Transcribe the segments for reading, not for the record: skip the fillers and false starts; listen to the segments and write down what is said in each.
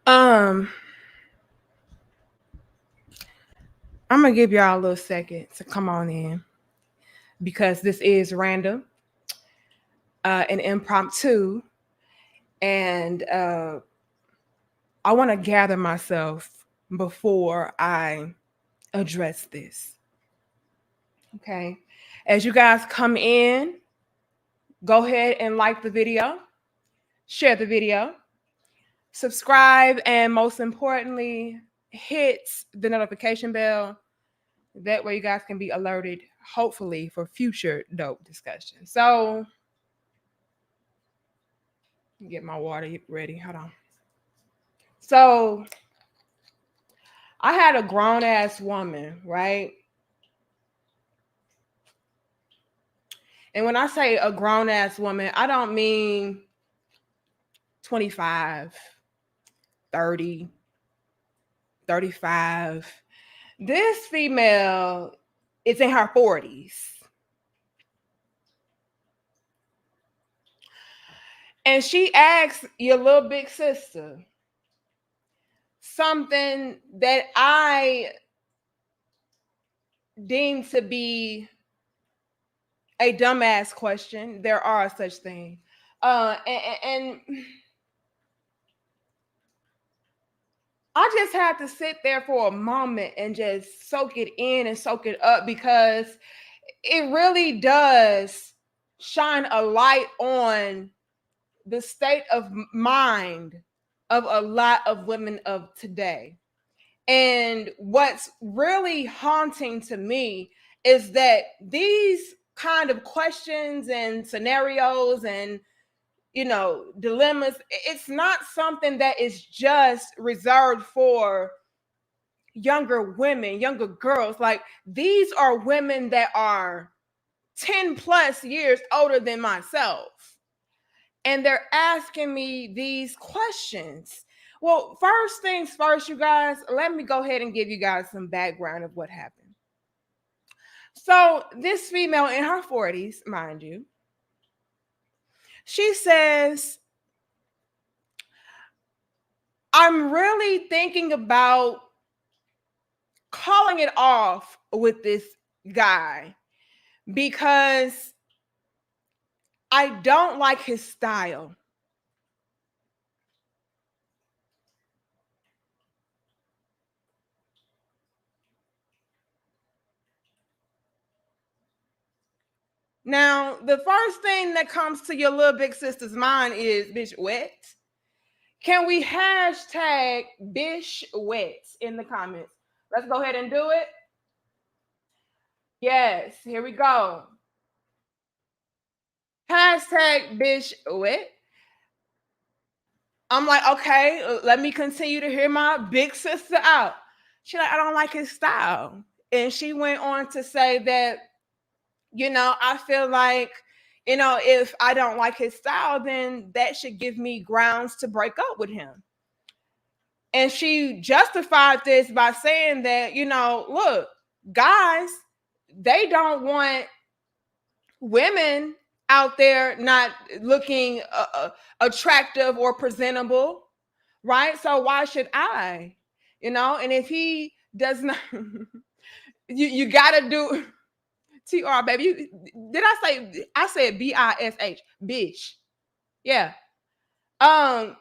Um, I'm gonna give y'all a little second to come on in because this is random, and impromptu, and I want to gather myself before I address this. Okay, as you guys come in, go ahead and like the video, share the video, subscribe, and most importantly, hit the notification bell. That way, you guys can be alerted, hopefully, for future dope discussions. So, get my water ready. Hold on. So, I had a grown ass woman, right? And when I say a grown ass woman, I don't mean 25, 30, 35. This female is in her 40s. And she asked your little big sister something that I deem to be a dumbass question. There are such things. And I just had to sit there for a moment and just soak it in and soak it up because it really does shine a light on the state of mind of a lot of women of today. And what's really haunting to me is that these kind of questions and scenarios and dilemmas, it's not something that is just reserved for younger women, younger girls. Like, these are women that are 10 plus years older than myself, and they're asking me these questions. Well, first things first, you guys, let me go ahead and give you guys some background of what happened. So, this female in her 40s, mind you, she says, I'm really thinking about calling it off with this guy because I don't like his style. Now, the first thing that comes to your little big sister's mind is, bitch, wet? Can we hashtag bish wet in the comments? Let's go ahead and do it. Yes, here we go. Hashtag bish wet. I'm like, okay, let me continue to hear my big sister out. She like, I don't like his style. And she went on to say that, I feel like, if I don't like his style, then that should give me grounds to break up with him. And she justified this by saying that, look, guys, they don't want women out there not looking attractive or presentable, right? So why should I? And if he does not, you got to do TR, baby. Did I say, I said BISH, bish. Yeah. Um,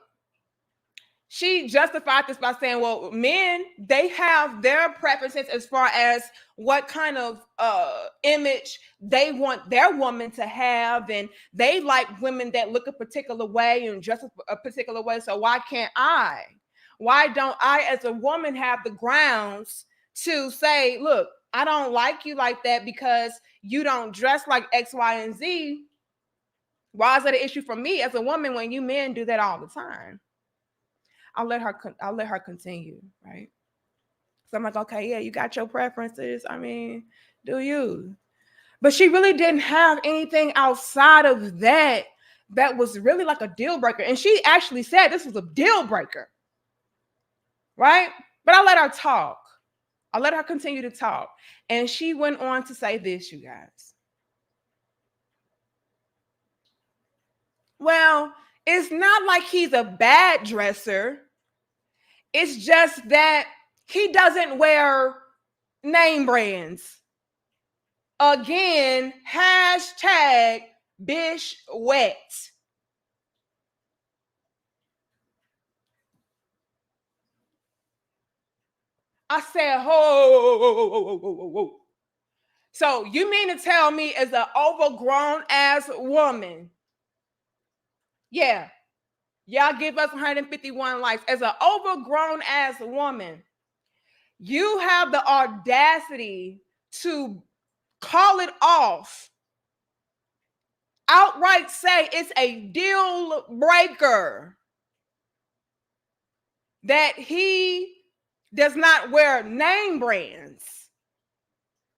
she justified this by saying, well, men, they have their preferences as far as what kind of image they want their woman to have, and they like women that look a particular way and dress a particular way. So why can't I? Why don't I, as a woman, have the grounds to say, look, I don't like you like that because you don't dress like X, Y, and Z? Why is that an issue for me as a woman when you men do that all the time? I'll let her continue, right? So I'm like, okay, yeah, you got your preferences. I mean, do you? But she really didn't have anything outside of that that was really like a deal breaker. And she actually said this was a deal breaker, right? But I let her talk. I let her continue to talk. And she went on to say this, you guys. Well, it's not like he's a bad dresser. It's just that he doesn't wear name brands. Again, hashtag Bish wet. I said, ho. So you mean to tell me as an overgrown ass woman, yeah, y'all give us 151 likes. As an overgrown ass woman, you have the audacity to call it off, outright say it's a deal breaker that he does not wear name brands.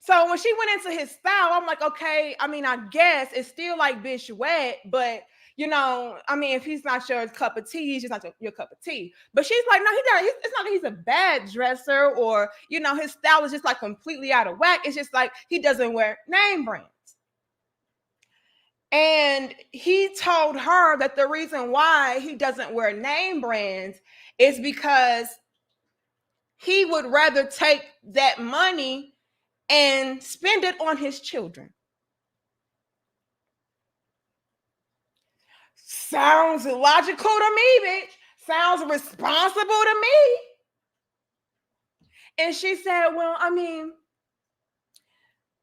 So when she went into his style, I'm like, okay, I mean, I guess it's still like Bish wet, but you know, I mean, if he's not your cup of tea, he's just not your cup of tea. But she's like, no, it's not that he's a bad dresser, or you know, his style is just like completely out of whack. It's just like he doesn't wear name brands. And he told her that the reason why he doesn't wear name brands is because he would rather take that money and spend it on his children. Sounds logical to me, bitch. Sounds responsible to me. And she said, well, I mean,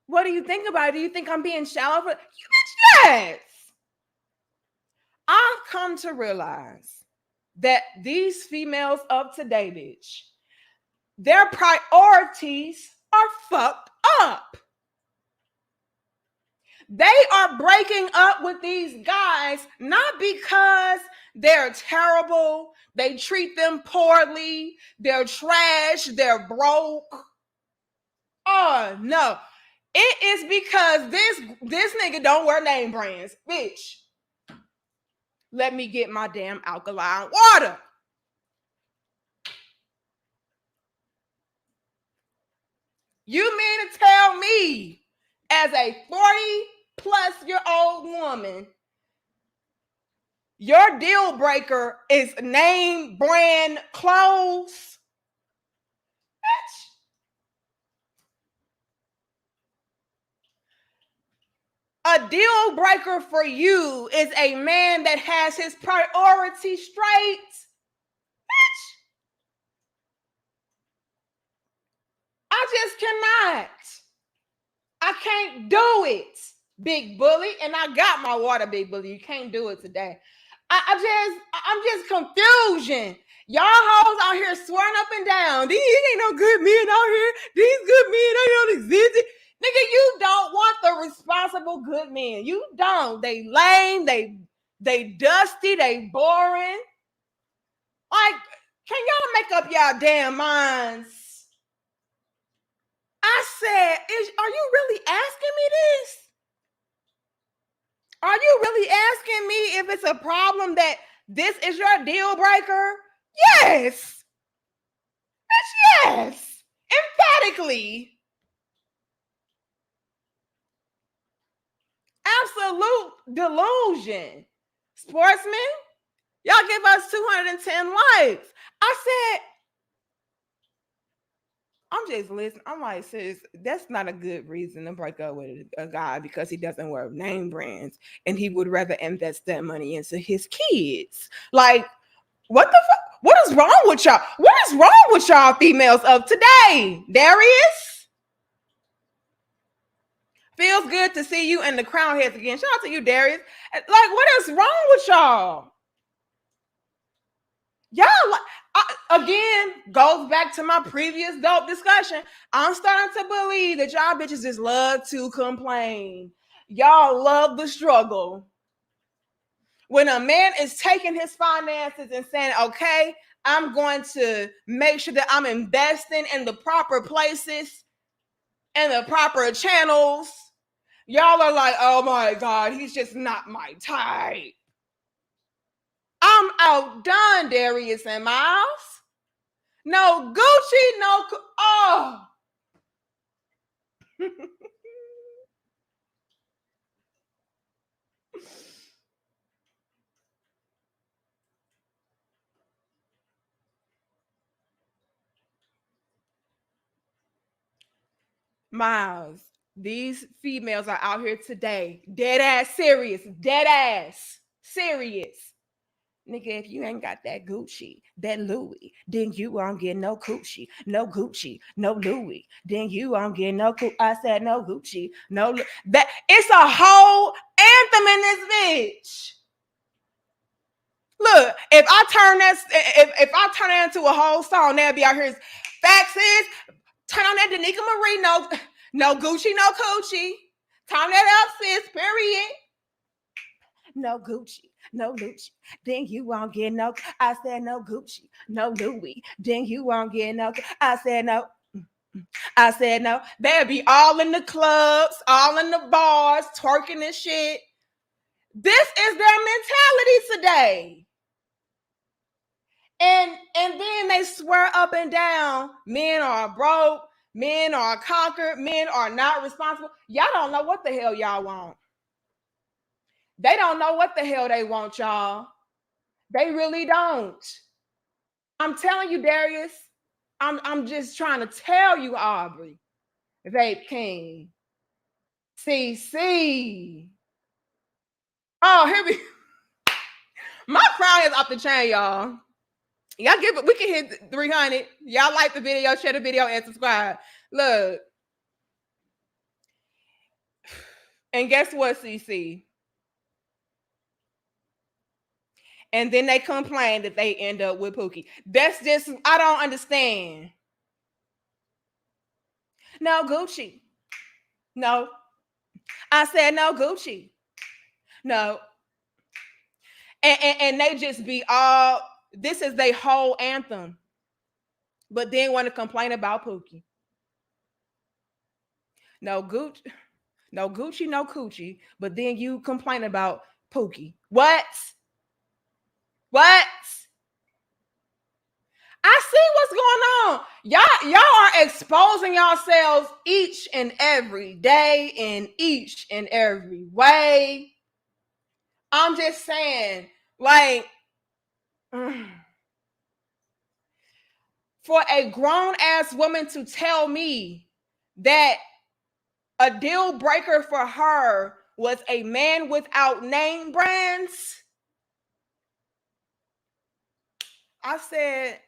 what do you think about it? Do you think I'm being shallow? You bitch, yes. I've come to realize that these females of today, bitch, their priorities are fucked up. They are breaking up with these guys not because they're terrible, they treat them poorly, they're trash, they're broke. Oh no. It is because this nigga don't wear name brands. Bitch, let me get my damn alkaline water. You mean to tell me, as a 40-plus-year-old woman, your deal breaker is name brand clothes? Bitch. A deal breaker for you is a man that has his priorities straight. Bitch. I just cannot. I can't do it, big bully. And I got my water, big bully. You can't do it today. I'm just confusion. Y'all hoes out here swearing up and down. These ain't no good men out here. These good men, they don't exist. Nigga, you don't want the responsible good men. You don't. They lame. They dusty. They boring. Like, can y'all make up y'all damn minds? I said, are you really asking me this? Are you really asking me if it's a problem that this is your deal breaker? Yes. Bitch, yes. Emphatically. Absolute delusion. Sportsman, y'all give us 210 likes. I said, I'm just listening. I'm like, sis, that's not a good reason to break up with a guy because he doesn't wear name brands and he would rather invest that money into his kids. Like, what the fuck? What is wrong with y'all? What is wrong with y'all females of today? Darius? Feels good to see you in the crown heads again. Shout out to you, Darius. Like, what is wrong with y'all? Y'all, again, goes back to my previous dope discussion. I'm starting to believe that y'all bitches just love to complain. Y'all love the struggle. When a man is taking his finances and saying, okay, I'm going to make sure that I'm investing in the proper places and the proper channels, y'all are like, oh my God, he's just not my type. I'm outdone, Darius and Miles. No Gucci, no, oh. Miles, these females are out here today, dead ass serious, dead ass serious. Nigga, if you ain't got that Gucci, that Louis, then you won't get no Gucci, no Gucci, no Louis. Then you won't get no. I said no Gucci, no. That it's a whole anthem in this bitch. Look, if I turn if I turn that into a whole song, that'd be out here. Facts is, turn on that Danica Marie, no Gucci, no Coochie. Turn that up, sis. Period. No Gucci, no Gucci. Then you won't get no. I said no Gucci, no Louis. Then you won't get no. I said no. I said no. They'll be all in the clubs, all in the bars, twerking and shit. This is their mentality today. And then they swear up and down, men are broke, men are conquered, men are not responsible. Y'all don't know what the hell y'all want. They don't know what the hell they want, y'all. They really don't. I'm telling you, Darius. I'm just trying to tell you, Aubrey. Vape King. CC. Oh, here we. My crown is off the chain, y'all. Y'all give it. We can hit 300. Y'all like the video, share the video, and subscribe. Look. And guess what, CC? And then they complain that they end up with Pookie. That's just, I don't understand. No Gucci. No. I said no Gucci. No. And they just be all, this is their whole anthem. But then want to complain about Pookie. No Gucci, no Gucci, no Coochie. But then you complain about Pookie. What? What? I see what's going on. Y'all are exposing yourselves each and every day in each and every way. I'm just saying, like, for a grown-ass woman to tell me that a deal breaker for her was a man without name brands, I said,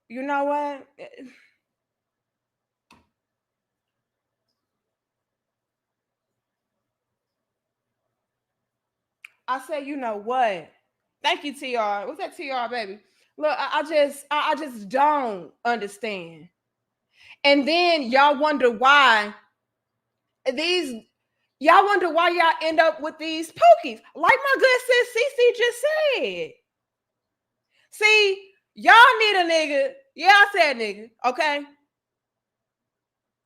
you know what? I said, you know what? Thank you, TR. What's that, TR, baby? Look, I just don't understand. And then y'all wonder why y'all end up with these Pookies. Like my good sis CC just said. See, y'all need a nigga. Yeah, I said nigga, okay?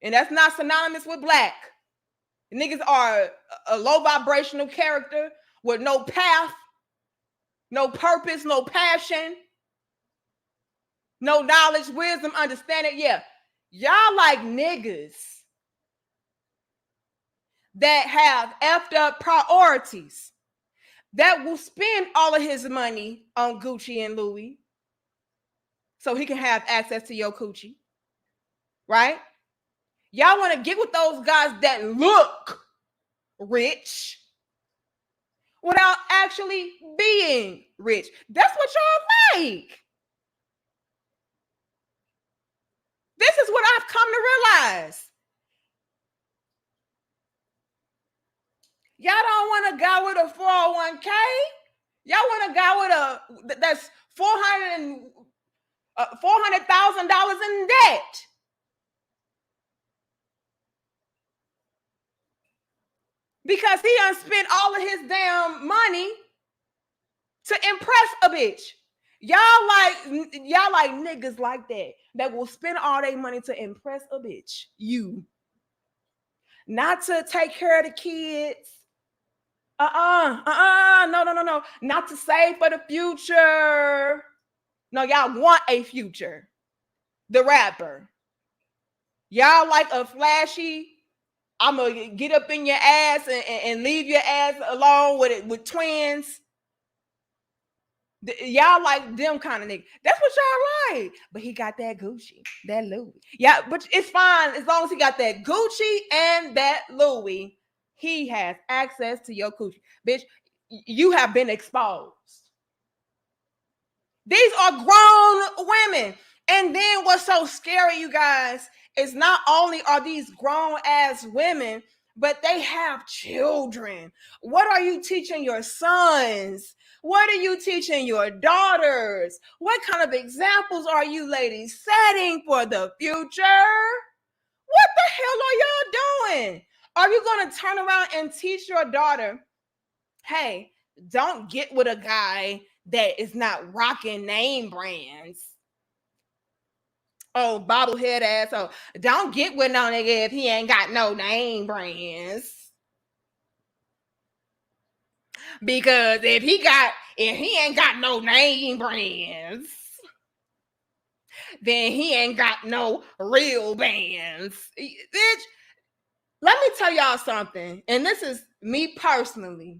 And that's not synonymous with black. Niggas are a low vibrational character with no path, no purpose, no passion, no knowledge, wisdom, understanding. Yeah, y'all like niggas that have effed up priorities, that will spend all of his money on Gucci and Louis so he can have access to your coochie, right? Y'all want to get with those guys that look rich without actually being rich. That's what y'all like. This is what I've come to realize. Y'all don't want a guy with a 401k. Y'all want a guy with that's $400,000 in debt. Because he done spent all of his damn money to impress a bitch. Y'all like niggas like that will spend all their money to impress a bitch. You. Not to take care of the kids. No. Not to save for the future. No, y'all want a future. The rapper. Y'all like a flashy, I'm gonna get up in your ass and leave your ass alone with twins. Y'all like them kind of niggas. That's what y'all like. But he got that Gucci, that Louis. Yeah, but it's fine as long as he got that Gucci and that Louis. He has access to your coochie, bitch. You have been exposed. These are grown women. And then what's so scary, you guys, is not only are these grown ass women, but they have children. What are you teaching your sons? What are you teaching your daughters? What kind of examples are you ladies setting for the future? What the hell are y'all doing? Are you going to turn around and teach your daughter, hey, don't get with a guy that is not rocking name brands? Oh, bobblehead asshole. Don't get with no nigga if he ain't got no name brands. Because if he ain't got no name brands, then he ain't got no real bands. Bitch, let me tell y'all something. And this is me personally.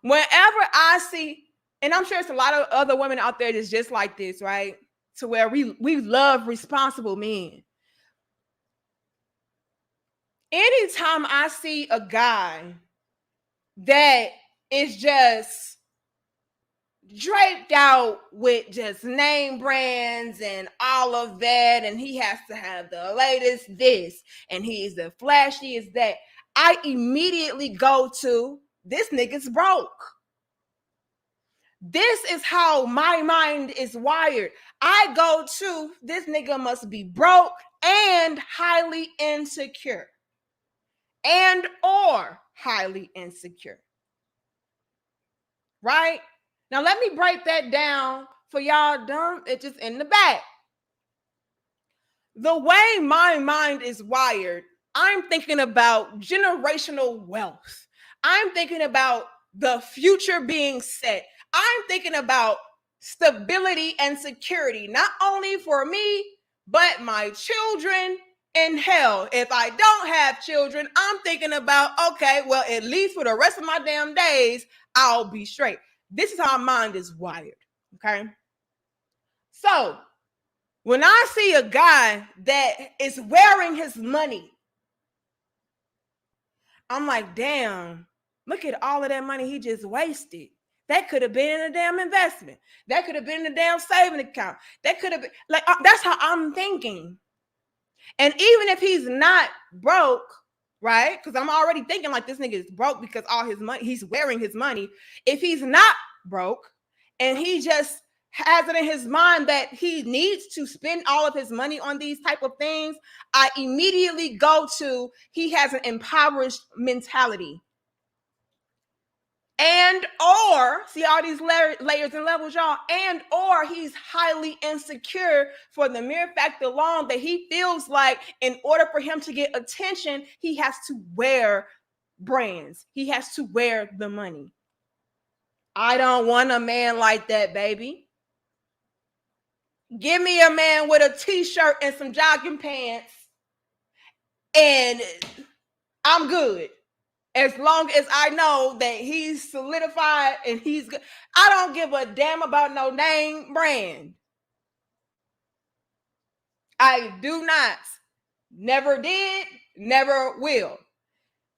Whenever I see, and I'm sure it's a lot of other women out there that's just like this, right? To where we love responsible men. Anytime I see a guy that is just draped out with just name brands and all of that, and he has to have the latest this, and he's the flashiest that, I immediately go to, this nigga's broke. This is how my mind is wired. I go to, this nigga must be broke and highly insecure. And or highly insecure. Right? Now let me break that down for y'all dumb. It's just in the back. The way my mind is wired, I'm thinking about generational wealth. I'm thinking about the future being set. I'm thinking about stability and security, not only for me, but my children. And hell, if I don't have children, I'm thinking about, okay, well, at least for the rest of my damn days, I'll be straight. This is how my mind is wired, okay? So, when I see a guy that is wearing his money, I'm like, damn, look at all of that money he just wasted. That could have been in a damn investment. That could have been in a damn saving account. That could have been, like, that's how I'm thinking. And even if he's not broke, right? Because I'm already thinking like this nigga is broke because all his money, he's wearing his money. If he's not broke and he just has it in his mind that he needs to spend all of his money on these type of things, I immediately go to, he has an impoverished mentality. And or, see all these layers and levels, y'all, and or he's highly insecure for the mere fact alone that he feels like in order for him to get attention, he has to wear brands. He has to wear the money. I don't want a man like that, baby. Give me a man with a t-shirt and some jogging pants and I'm good. As long as I know that he's solidified and he's good. I don't give a damn about no name brand. I do not. Never did, never will.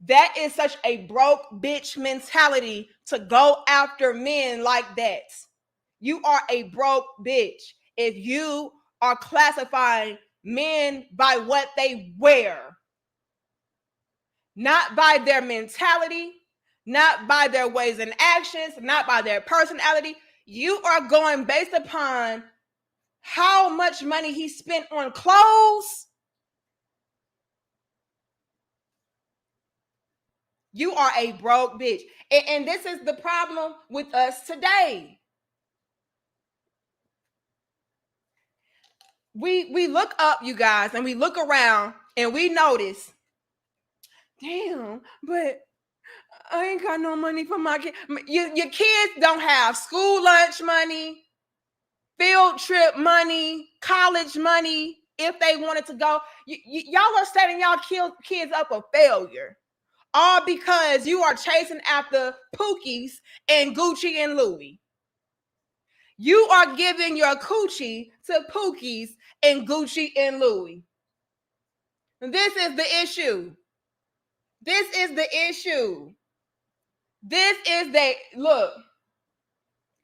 That is such a broke bitch mentality to go after men like that. You are a broke bitch if you are classifying men by what they wear. Not by their mentality, not by their ways and actions, not by their personality. You are going based upon how much money he spent on clothes. You are a broke bitch. And this is the problem with us today. We look up, you guys, and we look around and we notice, damn, but I ain't got no money for my kids. Your kids don't have school lunch money, field trip money, college money, if they wanted to go. Y'all are setting y'all kids up for failure. All because you are chasing after Pookies and Gucci and Louis. You are giving your coochie to Pookies and Gucci and Louis. This is the issue. This is the issue. This is the look.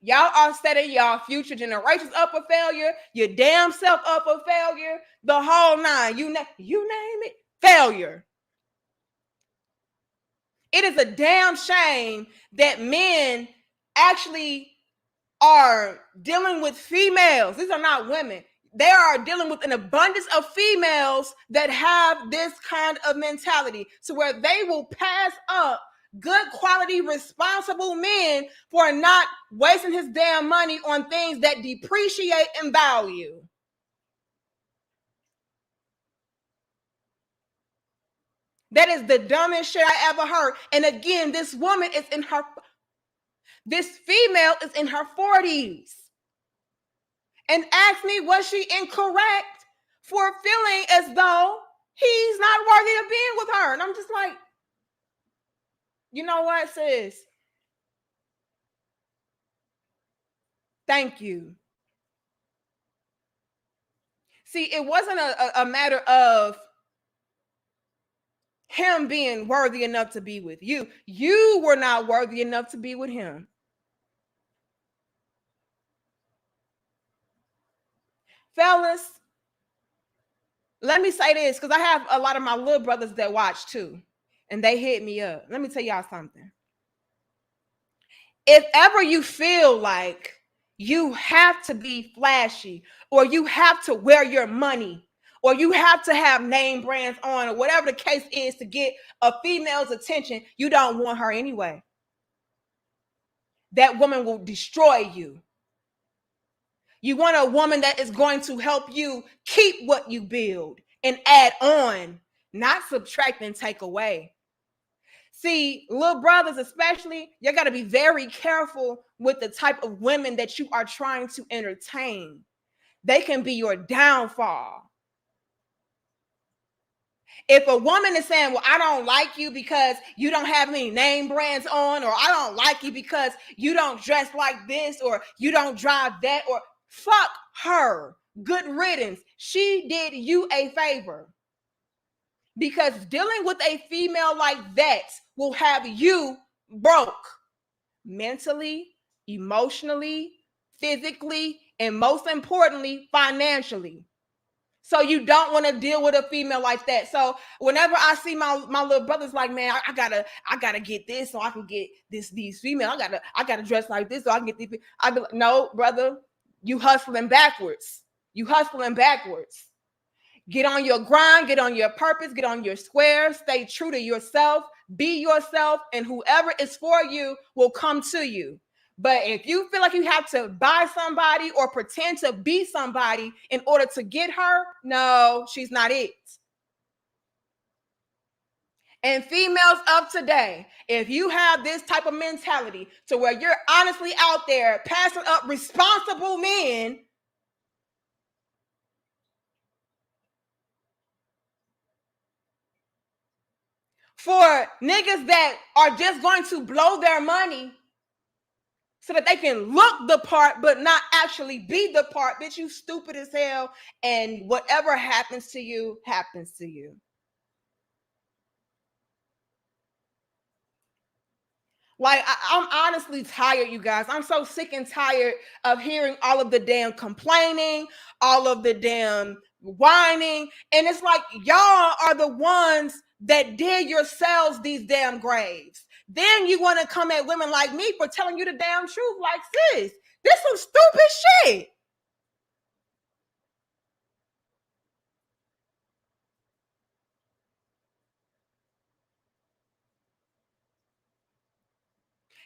Y'all are setting y'all future generations up for failure. Your damn self up for failure. The whole nine. You name it. Failure. It is a damn shame that men actually are dealing with females. These are not women. They are dealing with an abundance of females that have this kind of mentality, to where they will pass up good quality, responsible men for not wasting his damn money on things that depreciate in value. That is the dumbest shit I ever heard. And again, this female is in her 40s. And asked me, was she incorrect for feeling as though he's not worthy of being with her? And I'm just like, you know what, sis? Thank you. See, it wasn't a matter of him being worthy enough to be with you. You were not worthy enough to be with him. Fellas, let me say this, because I have a lot of my little brothers that watch too, and they hit me up. Let me tell y'all something. If ever you feel like you have to be flashy, or you have to wear your money, or you have to have name brands on, or whatever the case is to get a female's attention, you don't want her anyway. That woman will destroy you. You want a woman that is going to help you keep what you build and add on, not subtract and take away. See, little brothers especially, you got to be very careful with the type of women that you are trying to entertain. They can be your downfall. If a woman is saying, well, I don't like you because you don't have any name brands on, or I don't like you because you don't dress like this, or you don't drive that, or fuck her. Good riddance. She did you a favor. Because dealing with a female like that will have you broke mentally, emotionally, physically, and most importantly, financially. So you don't want to deal with a female like that. So whenever I see my little brothers like, man, I gotta get this so I can get these females. I gotta dress like this so I can get these. I be like, no, brother, you hustling backwards. You hustling backwards. Get on your grind, get on your purpose, get on your square, stay true to yourself, be yourself, and whoever is for you will come to you. But if you feel like you have to buy somebody or pretend to be somebody in order to get her, no, she's not it. And females of today, if you have this type of mentality to where you're honestly out there passing up responsible men, for niggas that are just going to blow their money so that they can look the part but not actually be the part, bitch, you stupid as hell, and whatever happens to you happens to you. Like, I'm honestly tired, you guys. I'm so sick and tired of hearing all of the damn complaining, all of the damn whining. And it's like, y'all are the ones that did yourselves these damn graves. Then you want to come at women like me for telling you the damn truth. Like, sis, this some stupid shit.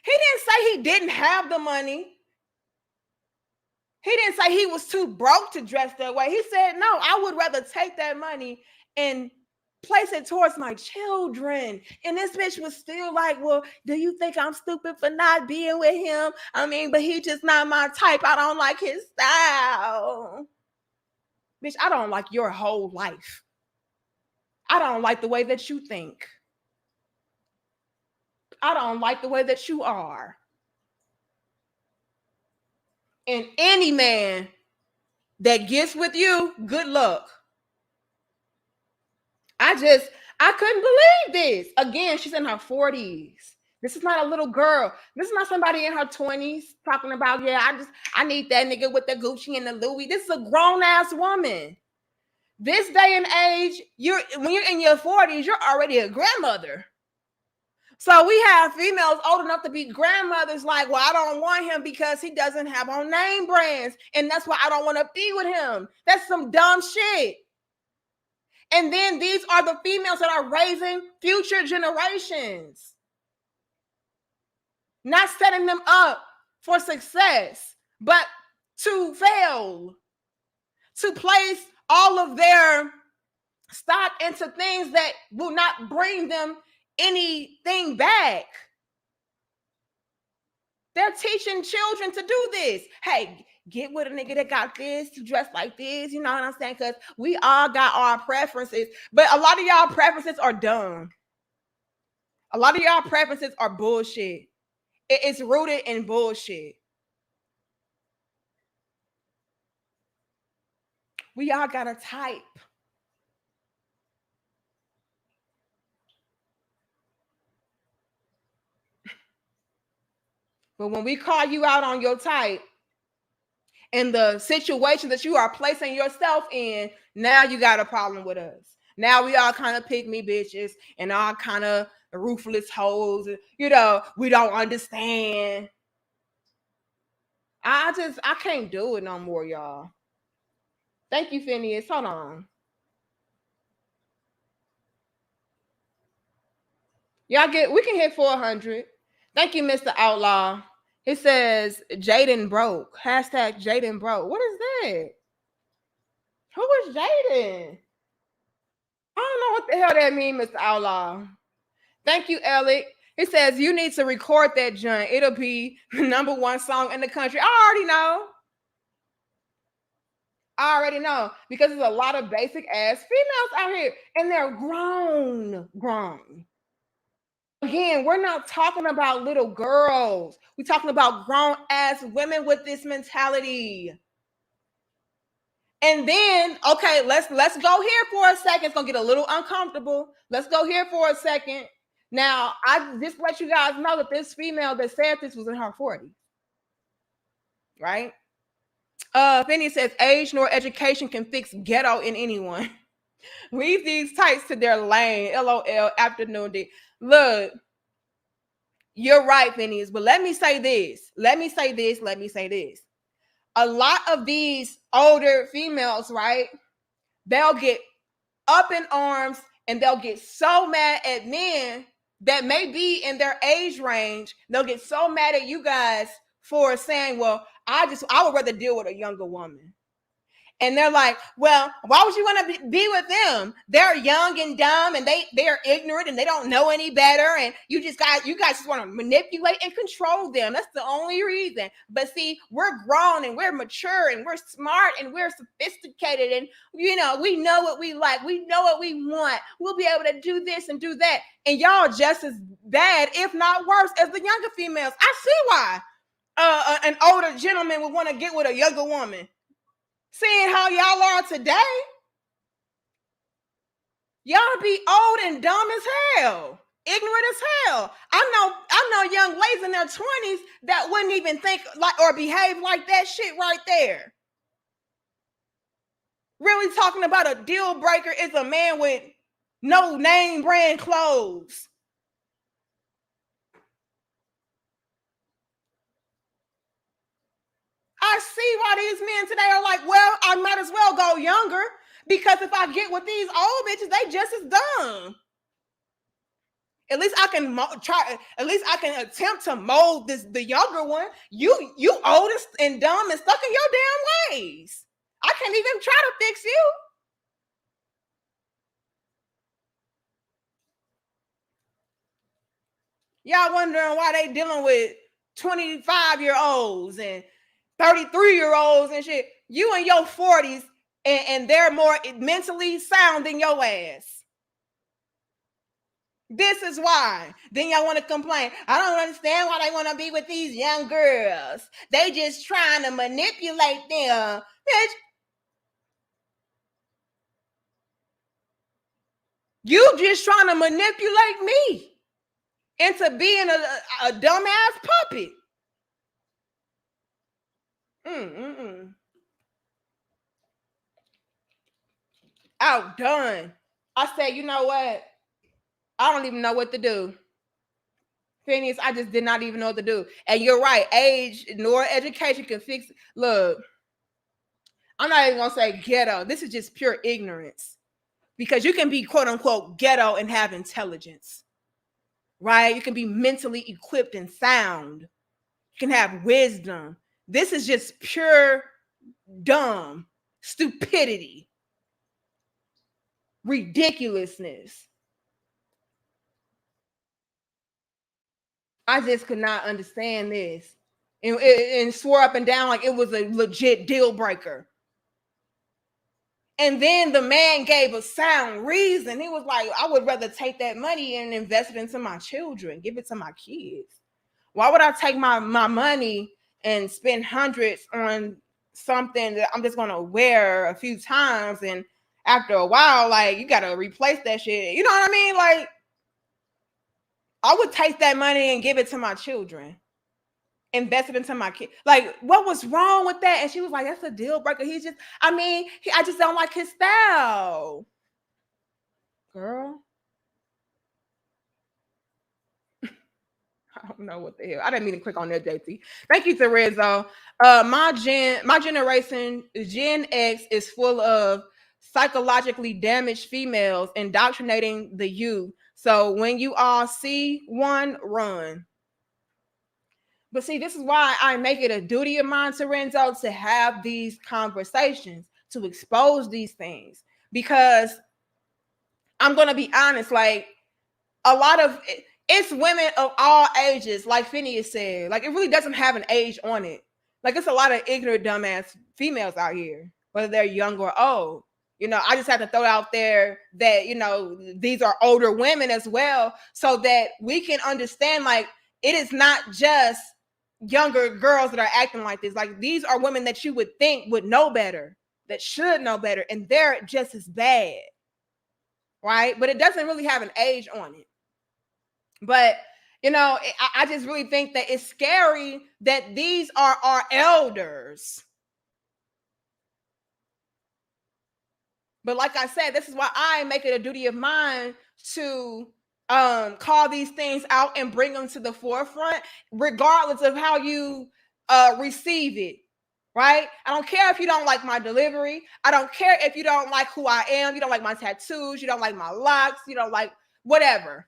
He didn't say he didn't have the money. He didn't say he was too broke to dress that way. He said, no, I would rather take that money and place it towards my children. And this bitch was still like, well, do you think I'm stupid for not being with him? I mean, but he just not my type. I don't like his style. Bitch, I don't like your whole life. I don't like the way that you think. I don't like the way that you are. And any man that gets with you, good luck. I couldn't believe this. Again, she's in her 40s. This is not a little girl. This is not somebody in her 20s talking about, yeah, I need that nigga with the Gucci and the Louis. This is a grown-ass woman. This day and age, when you're in your 40s, you're already a grandmother. So we have females old enough to be grandmothers like, well, I don't want him because he doesn't have on name brands. And that's why I don't want to be with him. That's some dumb shit. And then these are the females that are raising future generations, not setting them up for success, but to fail, to place all of their stock into things that will not bring them anything back. They're teaching children to do this. Hey, get with a nigga that got this, dress like this, you know what I'm saying? Because we all got our preferences, but a lot of y'all preferences are dumb. A lot of y'all preferences are bullshit. It's rooted in bullshit. We all got a type. But when we call you out on your type and the situation that you are placing yourself in, now you got a problem with us. Now we all kind of pick me bitches and all kind of ruthless hoes. You know, we don't understand. I can't do it no more, y'all. Thank you, Phineas. Hold on. We can hit 400. Thank you, Mr. Outlaw. It says Jaden broke. Hashtag Jaden broke. What is that? Who is Jaden? I don't know what the hell that means, Mr. Outlaw. Thank you, Alec. It says you need to record that joint. It'll be the #1 song in the country. I already know because there's a lot of basic ass females out here and they're grown. Again, we're not talking about little girls. We're talking about grown ass women with this mentality. And then, okay, let's go here for a second. It's gonna get a little uncomfortable. Let's go here for a second. Now, I just let you guys know that this female that said this was in her 40s, right? Finney says, age nor education can fix ghetto in anyone. Leave these types to their lane. LOL, afternoon D. Look, you're right, Phineas, but let me say this. A lot of these older females, right? They'll get up in arms and they'll get so mad at men that may be in their age range. They'll get so mad at you guys for saying, well, I would rather deal with a younger woman. And they're like, well, why would you want to be with them? They're young and dumb and they're ignorant and they don't know any better. And you guys just want to manipulate and control them. That's the only reason. But see, we're grown and we're mature and we're smart and we're sophisticated. And, you know, we know what we like. We know what we want. We'll be able to do this and do that. And y'all just as bad, if not worse, as the younger females. I see why an older gentleman would want to get with a younger woman. Seeing how y'all are today, y'all be old and dumb as hell, ignorant as hell. I know young ladies in their 20s that wouldn't even think like or behave like that shit right there. Really talking about a deal breaker is a man with no name brand clothes. I see why these men today are like, well, I might as well go younger because if I get with these old bitches, they just as dumb. At least I can try. At least I can attempt to mold the younger one. You old and dumb and stuck in your damn ways. I can't even try to fix you. Y'all wondering why they dealing with 25-year-olds and 33-year-olds and shit. You in your 40s and they're more mentally sound than your ass. This is why. Then y'all want to complain. I don't understand why they want to be with these young girls. They just trying to manipulate them. Bitch, you just trying to manipulate me into being a dumbass puppet. Outdone. I said, you know what? I don't even know what to do. Phineas, I just did not even know what to do. And you're right, age nor education can fix it. Look, I'm not even gonna say ghetto. This is just pure ignorance. Because you can be quote unquote ghetto and have intelligence, right? You can be mentally equipped and sound. You can have wisdom. This is just pure dumb stupidity, ridiculousness. I just could not understand this and swore up and down like it was a legit deal breaker. And then the man gave a sound reason. He was like, I would rather take that money and invest it into my children, give it to my kids. Why would I take my money and spend hundreds on something that I'm just going to wear a few times? And after a while, like, you got to replace that shit. You know what I mean? Like, I would take that money and give it to my children, invest it into my kid. Like, what was wrong with that? And she was like, that's a deal breaker. He's just, I just don't like his style. Girl. I don't know what the hell. I didn't mean to click on that, JT. Thank you, Terezzo. My generation, Gen X, is full of psychologically damaged females indoctrinating the youth. So when you all see one, run. But see, this is why I make it a duty of mine, Terenzo, to have these conversations, to expose these things. Because I'm going to be honest, like, a lot of it's women of all ages, like Phineas said. Like, it really doesn't have an age on it. Like, it's a lot of ignorant, dumbass females out here, whether they're young or old. You know, I just have to throw out there that, you know, these are older women as well, so that we can understand, like, it is not just younger girls that are acting like this. Like, these are women that you would think would know better, that should know better, and they're just as bad, right? But it doesn't really have an age on it. But, you know, I just really think that it's scary that these are our elders. But like I said, this is why I make it a duty of mine to call these things out and bring them to the forefront, regardless of how you receive it. Right? I don't care if you don't like my delivery. I don't care if you don't like who I am. You don't like my tattoos. You don't like my locks. You don't like whatever.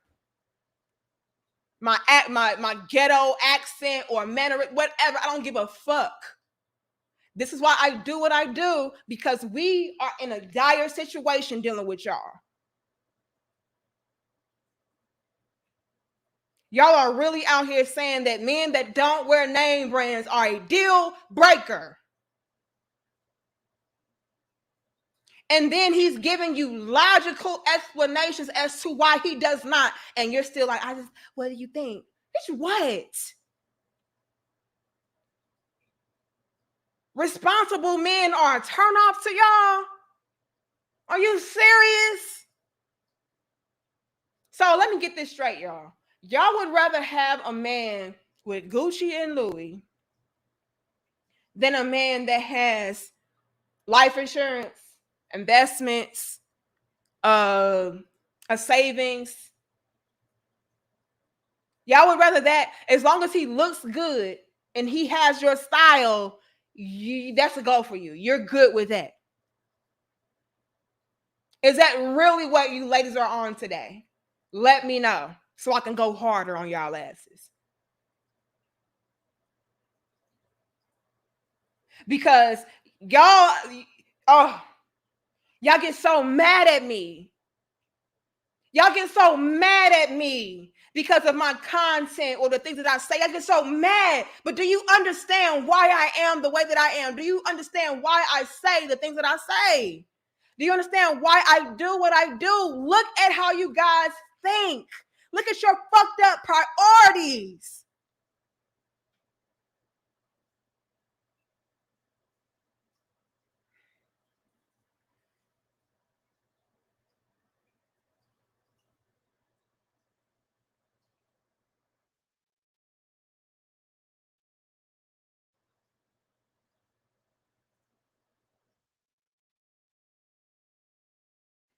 My ghetto accent or manner, whatever. I don't give a fuck. This is why I do what I do, because we are in a dire situation dealing with y'all. Y'all are really out here saying that men that don't wear name brands are a deal breaker. And then he's giving you logical explanations as to why he does not. And you're still like, what do you think? Bitch, what? Responsible men are a turnoff to y'all? Are you serious? So let me get this straight, y'all. Y'all would rather have a man with Gucci and Louis than a man that has life insurance, investments, a savings. Y'all would rather that, as long as he looks good and he has your style, that's a goal for you. You're good with that. Is that really what you ladies are on today? Let me know so I can go harder on y'all asses. Because y'all get so mad at me. Y'all get so mad at me because of my content or the things that I say. I get so mad. But do you understand why I am the way that I am? Do you understand why I say the things that I say? Do you understand why I do what I do? Look at how you guys think. Look at your fucked up priorities.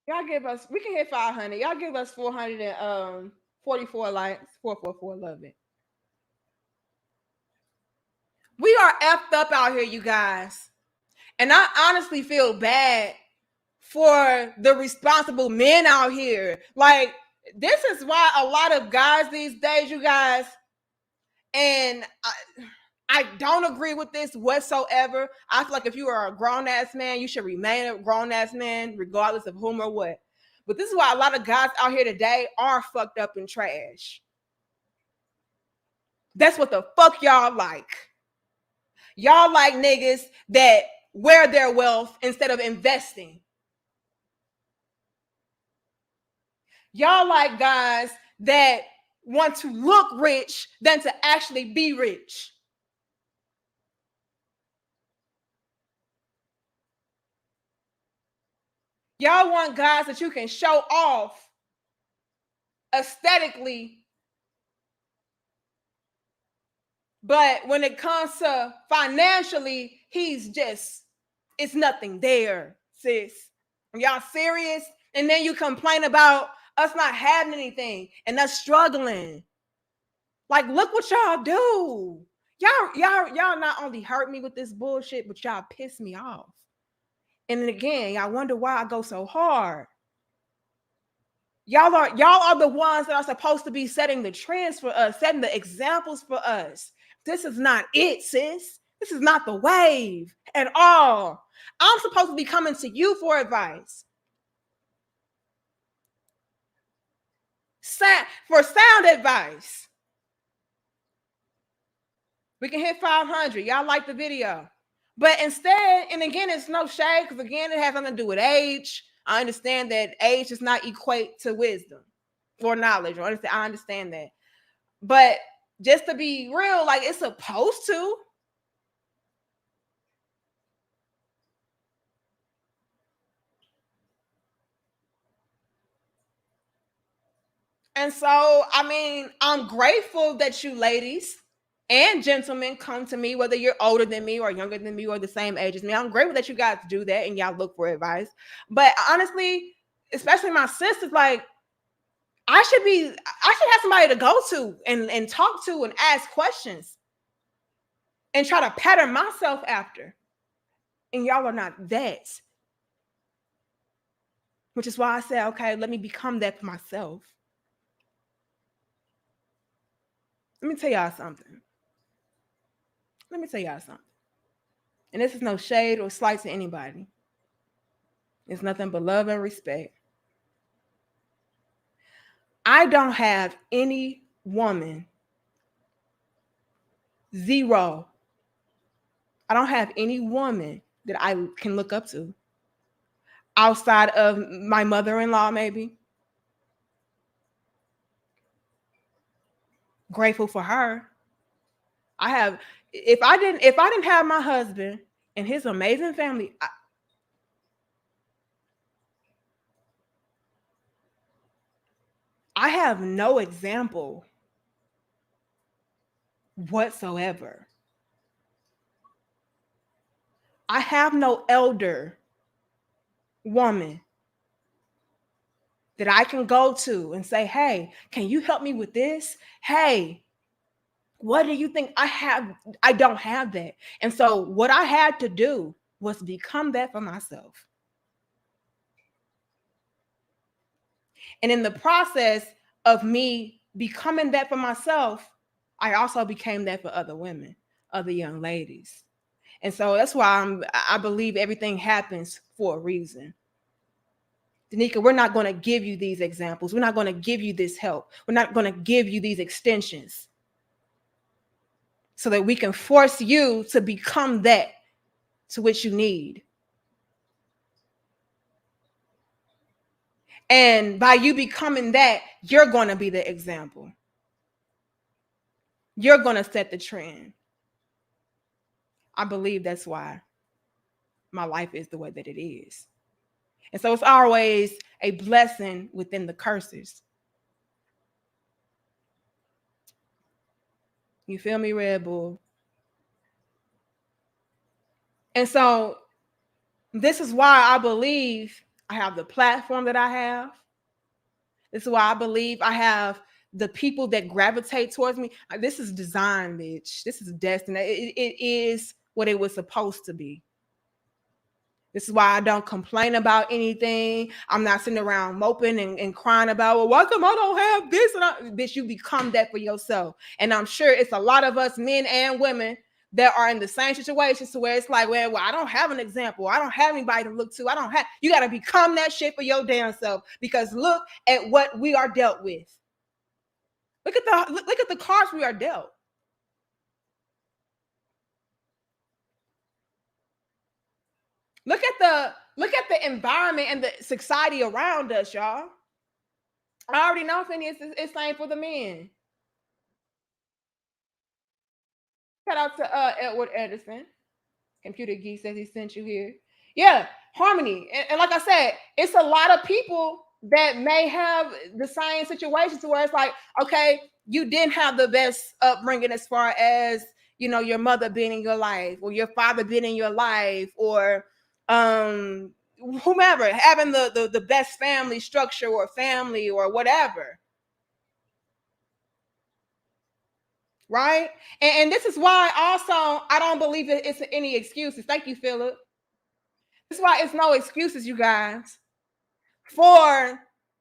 Y'all give us, we can hit 500. Y'all give us 444 likes. 444, love it. We are effed up out here, you guys. And I honestly feel bad for the responsible men out here. Like, this is why a lot of guys these days, you guys, and I don't agree with this whatsoever. I feel like if you are a grown ass man, you should remain a grown ass man, regardless of whom or what. But this is why a lot of guys out here today are fucked up and trash. That's what the fuck y'all like. Y'all like niggas that wear their wealth instead of investing. Y'all like guys that want to look rich than to actually be rich. Y'all want guys that you can show off aesthetically, but when it comes to financially, it's nothing there, sis. Are y'all serious? And then you complain about us not having anything and us struggling. Like, look what y'all do. Y'all not only hurt me with this bullshit, but y'all piss me off. And then again, y'all wonder why I go so hard. Y'all are the ones that are supposed to be setting the trends for us, setting the examples for us. This is not it, sis. This is not the wave at all. I'm supposed to be coming to you for advice. For sound advice. We can hit 500. Y'all like the video. But instead, and again, it's no shade, because again, it has nothing to do with age. I understand that age does not equate to wisdom or knowledge. I understand that. But just to be real, like, it's supposed to. And so, I mean, I'm grateful that you ladies and gentlemen come to me, whether you're older than me or younger than me or the same age as me. I'm grateful that you guys do that and y'all look for advice. But honestly, especially my sisters, like, I should have somebody to go to and talk to and ask questions and try to pattern myself after. And y'all are not that. Which is why I said, okay, let me become that for myself. Let me tell y'all something. And this is no shade or slight to anybody. It's nothing but love and respect. I don't have any woman, zero. I don't have any woman that I can look up to outside of my mother-in-law, maybe. Grateful for her. If I didn't have my husband and his amazing family, I have no example whatsoever. I have no elder woman that I can go to and say, hey, can you help me with this? Hey, what do you think I have? I don't have that. And so what I had to do was become that for myself. And in the process of me becoming that for myself, I also became that for other women, other young ladies. And so that's why I believe everything happens for a reason. Danica, we're not going to give you these examples. We're not going to give you this help. We're not going to give you these extensions so that we can force you to become that to which you need. And by you becoming that, you're going to be the example. You're going to set the trend. I believe that's why my life is the way that it is. And so it's always a blessing within the curses. You feel me, Red Bull? And so this is why I believe I have the platform that I have. This is why I believe I have the people that gravitate towards me. This is design, bitch. This is destiny. It is what it was supposed to be. This is why I don't complain about anything. I'm not sitting around moping and crying about, well, why come I don't have this? And bitch, you become that for yourself. And I'm sure it's a lot of us, men and women, that are in the same situations to where it's like, well, I don't have an example. I don't have anybody to look to. You got to become that shit for your damn self, because look at what we are dealt with. Look at the cards we are dealt. Look at the environment and the society around us, y'all. I already know, Phineas, it's same for the men. Shout out to Edward Edison. Computer Geek says he sent you here. Yeah, harmony. And like I said, it's a lot of people that may have the same situations where it's like, okay, you didn't have the best upbringing as far as, your mother being in your life, or your father being in your life, or whomever having the best family structure or family or whatever. Right. And this is why also I don't believe that it's any excuses. Thank you, Philip. That's why it's no excuses, you guys, for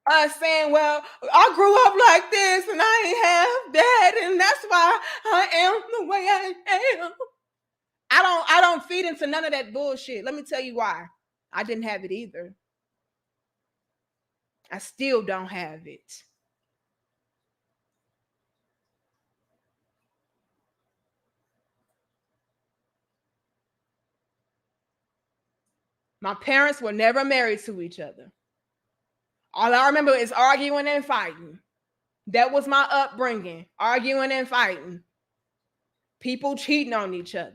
us saying, well, I grew up like this and I ain't have that, and that's why I am the way I am. I don't feed into none of that bullshit. Let me tell you why. I didn't have it either. I still don't have it. My parents were never married to each other. All I remember is arguing and fighting. That was my upbringing, arguing and fighting. People cheating on each other.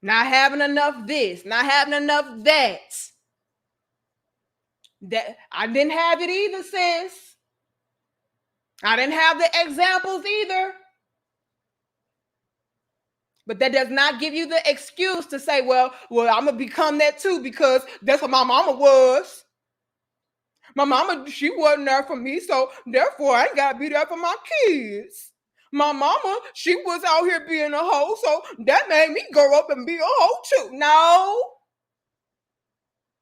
Not having enough this, not having enough that. That I didn't have it either, sis. I didn't have the examples either. But that does not give you the excuse to say, well, I'm gonna become that too, because that's what my mama was. My mama, she wasn't there for me, so therefore I ain't gotta be there for my kids. My mama, she was out here being a hoe, so that made me grow up and be a hoe too. No,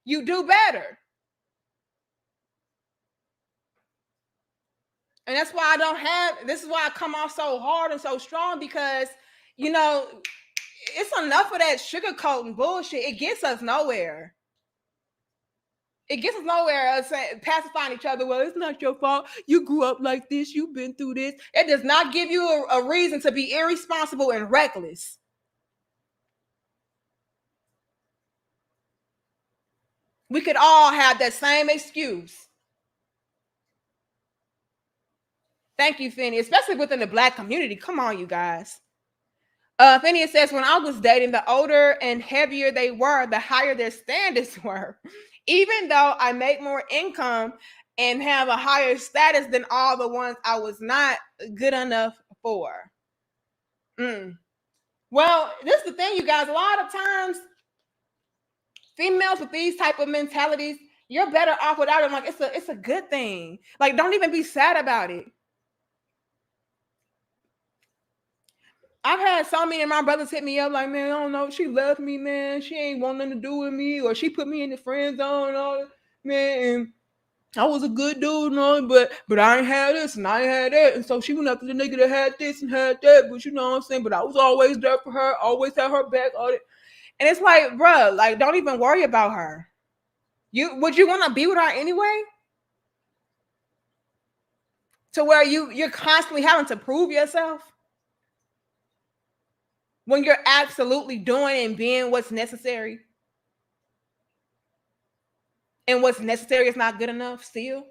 you do better. And that's why I don't have, this is why I come off so hard and so strong, because, it's enough of that sugarcoating bullshit. It gets us nowhere. It gets us nowhere pacifying each other. Well, it's not your fault. You grew up like this. You've been through this. It does not give you a reason to be irresponsible and reckless. We could all have that same excuse. Thank you, Finney, especially within the Black community. Come on, you guys. Phineas says, when I was dating, the older and heavier they were, the higher their standards were. Even though I make more income and have a higher status than all the ones I was not good enough for. Well, this is the thing, you guys. A lot of times, females with these type of mentalities, you're better off without them. Like, it's a good thing. Like, don't even be sad about it. I've had so many of my brothers hit me up like, man, I don't know, she left me, man. She ain't want nothing to do with me, or she put me in the friend zone and all that. Man, I was a good dude and all, but I ain't had this and I ain't had that. And so she went after the nigga that had this and had that. But you know what I'm saying? But I was always there for her, always had her back, all that. And it's like, bro, like, don't even worry about her. Would you want to be with her anyway? To where you're constantly having to prove yourself? When you're absolutely doing and being what's necessary. and what's necessary is not good enough still.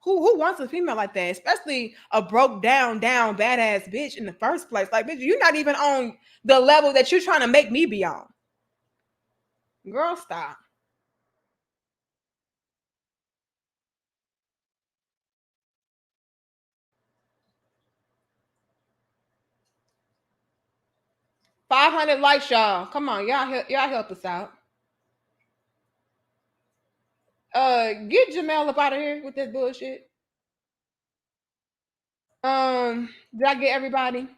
Who wants a female like that? Especially a broke down badass bitch in the first place. Like, bitch, you're not even on the level that you're trying to make me be on. Girl, stop. $500 likes, y'all. Come on, y'all help us out. Get Jamel up out of here with this bullshit. Did I get everybody?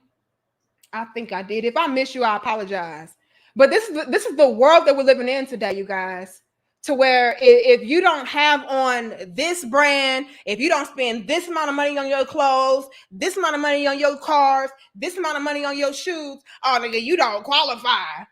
I think I did. If I miss you, I apologize. But this is the world that we're living in today, you guys. To where if you don't have on this brand, if you don't spend this amount of money on your clothes, this amount of money on your cars, this amount of money on your shoes, oh nigga, you don't qualify.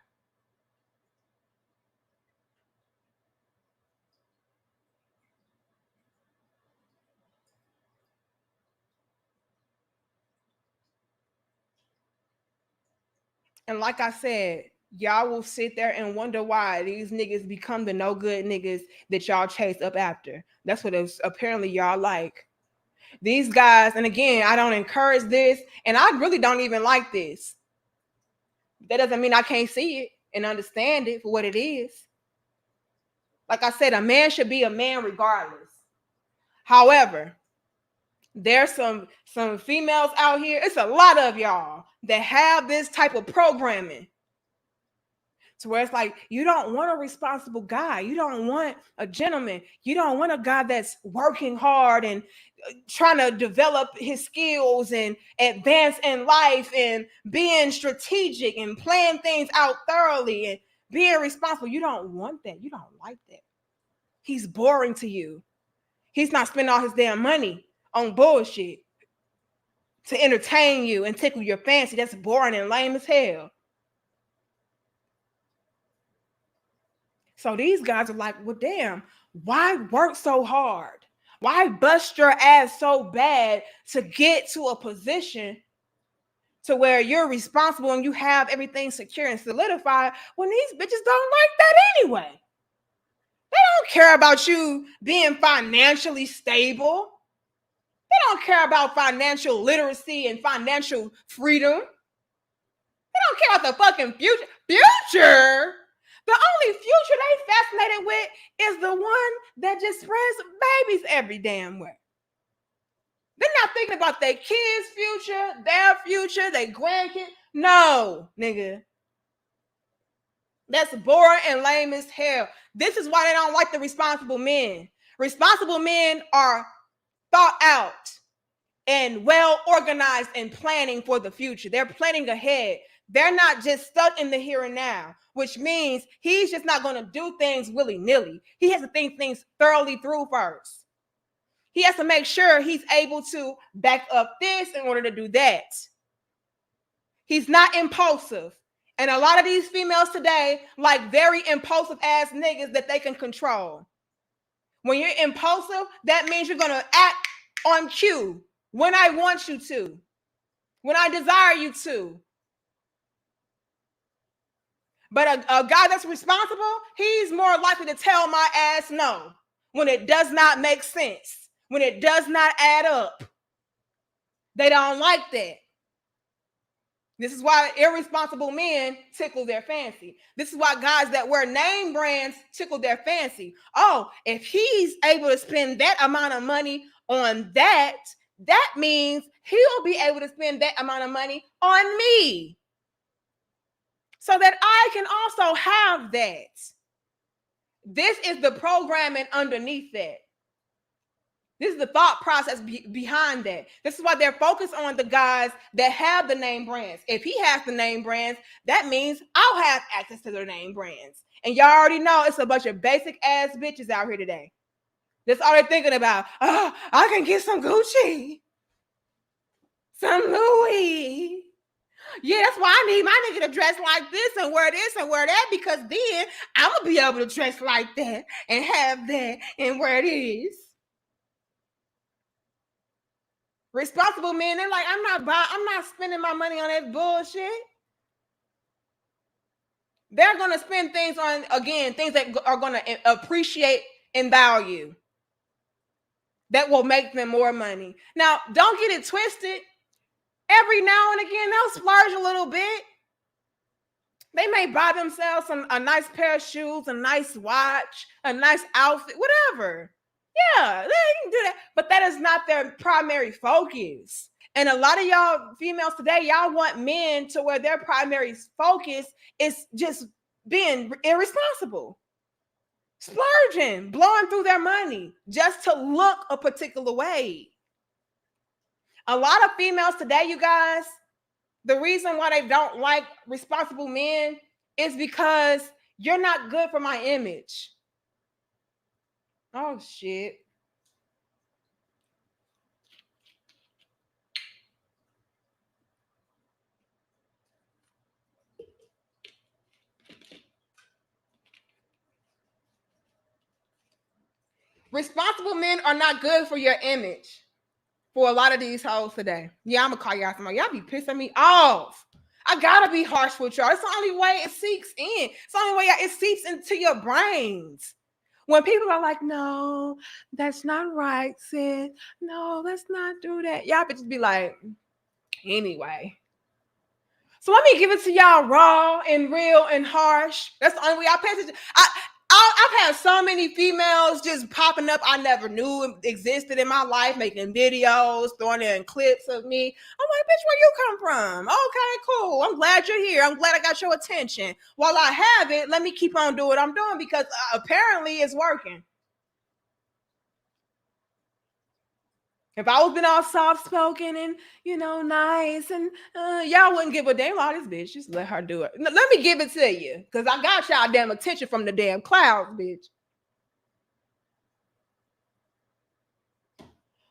And like I said, y'all will sit there and wonder why these niggas become the no good niggas that y'all chase up after. That's what it's apparently y'all like. These guys, and again, I don't encourage this, and I really don't even like this. That doesn't mean I can't see it and understand it for what it is. Like I said, a man should be a man regardless. However, there's some females out here. It's a lot of y'all that have this type of programming. To where it's like, you don't want a responsible guy. You don't want a gentleman. You don't want a guy that's working hard and trying to develop his skills and advance in life and being strategic and playing things out thoroughly and being responsible. You don't want that. You don't like that. He's boring to you. He's not spending all his damn money on bullshit to entertain you and tickle your fancy. That's boring and lame as hell. So these guys are like, well, damn, why work so hard? Why bust your ass so bad to get to a position to where you're responsible and you have everything secure and solidified when these bitches don't like that anyway? They don't care about you being financially stable. They don't care about financial literacy and financial freedom. They don't care about the fucking future. Future? The only future they fascinated with is the one that just spreads babies every damn way. They're not thinking about their kids' future, their grandkids. No, nigga. That's boring and lame as hell. This is why they don't like the responsible men. Responsible men are thought out and well organized and planning for the future. They're planning ahead. They're not just stuck in the here and now, which means he's just not going to do things willy-nilly. He has to think things thoroughly through first. He has to make sure he's able to back up this in order to do that. He's not impulsive. And a lot of these females today like very impulsive ass niggas that they can control. When you're impulsive, that means you're going to act on cue when I want you to, when I desire you to. But a guy that's responsible, he's more likely to tell my ass no when it does not make sense, when it does not add up. They don't like that. This is why irresponsible men tickle their fancy. This is why guys that wear name brands tickle their fancy. Oh, if he's able to spend that amount of money on that, that means he'll be able to spend that amount of money on me, so that I can also have that. This is the programming underneath that. This is the thought process behind that. This is why they're focused on the guys that have the name brands. If he has the name brands, that means I'll have access to their name brands. And y'all already know it's a bunch of basic ass bitches out here today. That's all they're thinking about. Oh, I can get some Gucci, some Louis. Yeah, that's why I need my nigga to dress like this and wear that, because then I'm gonna be able to dress like that and have that and wear this. Responsible men, they're like, I'm not spending my money on that bullshit. They're gonna spend things on, again, things that are gonna appreciate in value that will make them more money. Now, don't get it twisted. Every now and again, they'll splurge a little bit. They may buy themselves a nice pair of shoes, a nice watch, a nice outfit, whatever. Yeah, they can do that. But that is not their primary focus. And a lot of y'all females today, y'all want men to where their primary focus is just being irresponsible, splurging, blowing through their money just to look a particular way. A lot of females today, you guys, the reason why they don't like responsible men is because you're not good for my image. Oh, shit. Responsible men are not good for your image for a lot of these hoes today. Yeah, I'm gonna call y'all somebody. Y'all be pissing me off. I gotta be harsh with y'all. It's the only way it seeps in. It's the only way it seeps into your brains. When people are like, no, that's not right, sis. No, let's not do that. Y'all bitches be like, anyway. So let me give it to y'all raw and real and harsh. That's the only way I pay attention. I've had so many females just popping up I never knew existed in my life, making videos, throwing in clips of me. I'm like, bitch, where you come from? Okay, cool. I'm glad you're here. I'm glad I got your attention. While I have it, let me keep on doing what I'm doing because apparently it's working. If I was been all soft spoken and nice and y'all wouldn't give a damn about this bitch. Just let her do it. Let me give it to you because I got y'all damn attention from the damn clouds, bitch.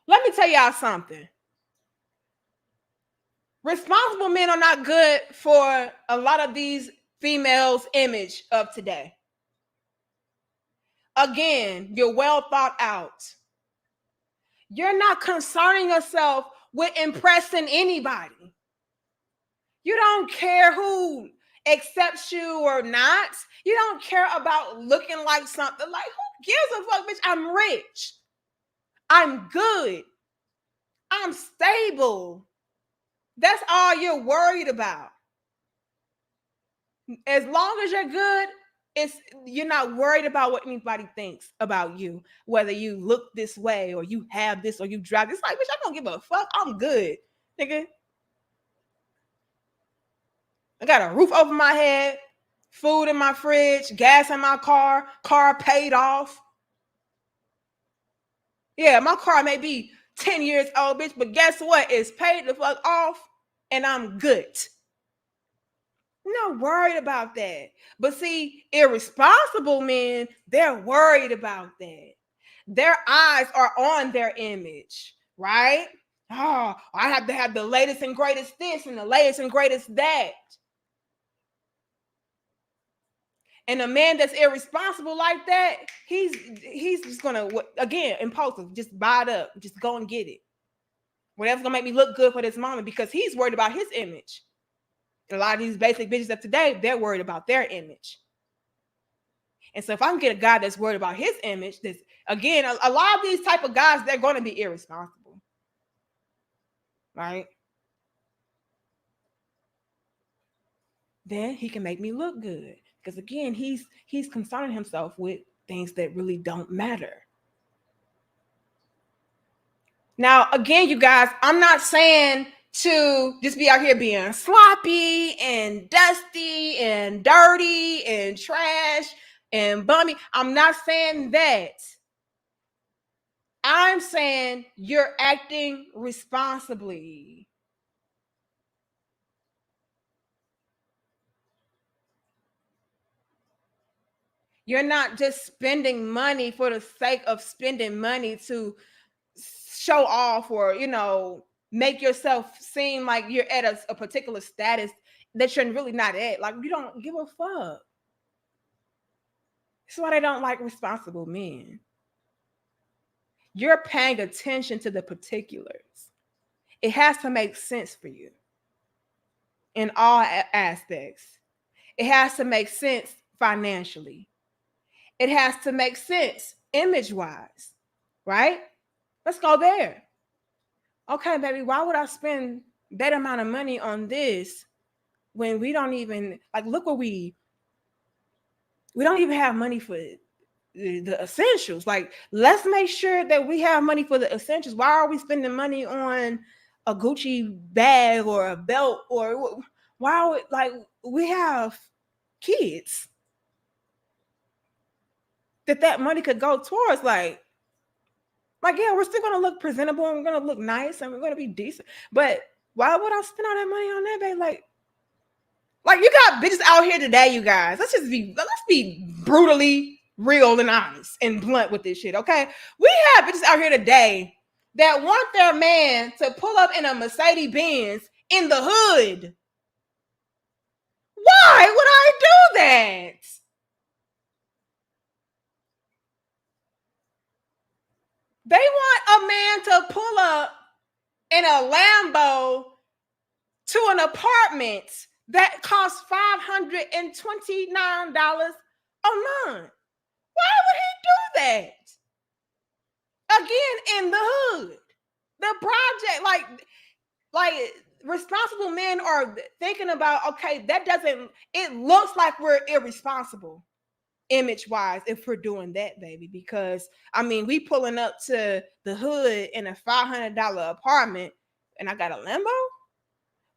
Let me tell y'all something. Responsible men are not good for a lot of these females' image of today. Again, you're well thought out. You're not concerning yourself with impressing anybody. You don't care who accepts you or not. You don't care about looking like something. Like, who gives a fuck, bitch? I'm rich. I'm good. I'm stable. That's all you're worried about. As long as you're good, you're not worried about what anybody thinks about you, whether you look this way or you have this or you drive. It's like, bitch, I don't give a fuck. I'm good, nigga. I got a roof over my head, food in my fridge, gas in my car paid off. Yeah, my car may be 10 years old, bitch, but guess what? It's paid the fuck off and I'm good. I'm not worried about that. But see, irresponsible men, they're worried about that. Their eyes are on their image, right? Oh, I have to have the latest and greatest this and the latest and greatest that. And a man that's irresponsible like that, he's just gonna, again, impulsive, just buy it up, just go and get it. Whatever's gonna make me look good for this moment because he's worried about his image. And a lot of these basic bitches of today, they're worried about their image. And so if I can get a guy that's worried about his image, this again, a lot of these type of guys, they're going to be irresponsible, right? Then he can make me look good because again, he's concerning himself with things that really don't matter. Now, again, you guys, I'm not saying to just be out here being sloppy and dusty and dirty and trash and bummy. I'm not saying that. I'm saying you're acting responsibly. You're not just spending money for the sake of spending money to show off or, make yourself seem like you're at a particular status that you're really not at. Like, you don't give a fuck. That's why they don't like responsible men. You're paying attention to the particulars. It has to make sense for you in all aspects. It has to make sense financially. it has to make sense image wise, right? Let's go there. Okay, baby, why would I spend that amount of money on this when we don't even like look what we don't even have money for the essentials. Like, let's make sure that we have money for the essentials. Why are we spending money on a Gucci bag or a belt? Or why are we, like, we have kids that money could go towards? Like, yeah, we're still gonna look presentable and we're gonna look nice and we're gonna be decent. But why would I spend all that money on that, babe? Like you got bitches out here today, you guys. Let's be brutally real and honest and blunt with this shit, okay? We have bitches out here today that want their man to pull up in a Mercedes Benz in the hood. Why would I do that? They want a man to pull up in a Lambo to an apartment that costs $529 a month. Why would he do that? Again, in the hood. The project, like responsible men are thinking about, okay, it looks like we're irresponsible image-wise if we're doing that, baby. Because I mean, we pulling up to the hood in a $500 apartment and I got a Lambo.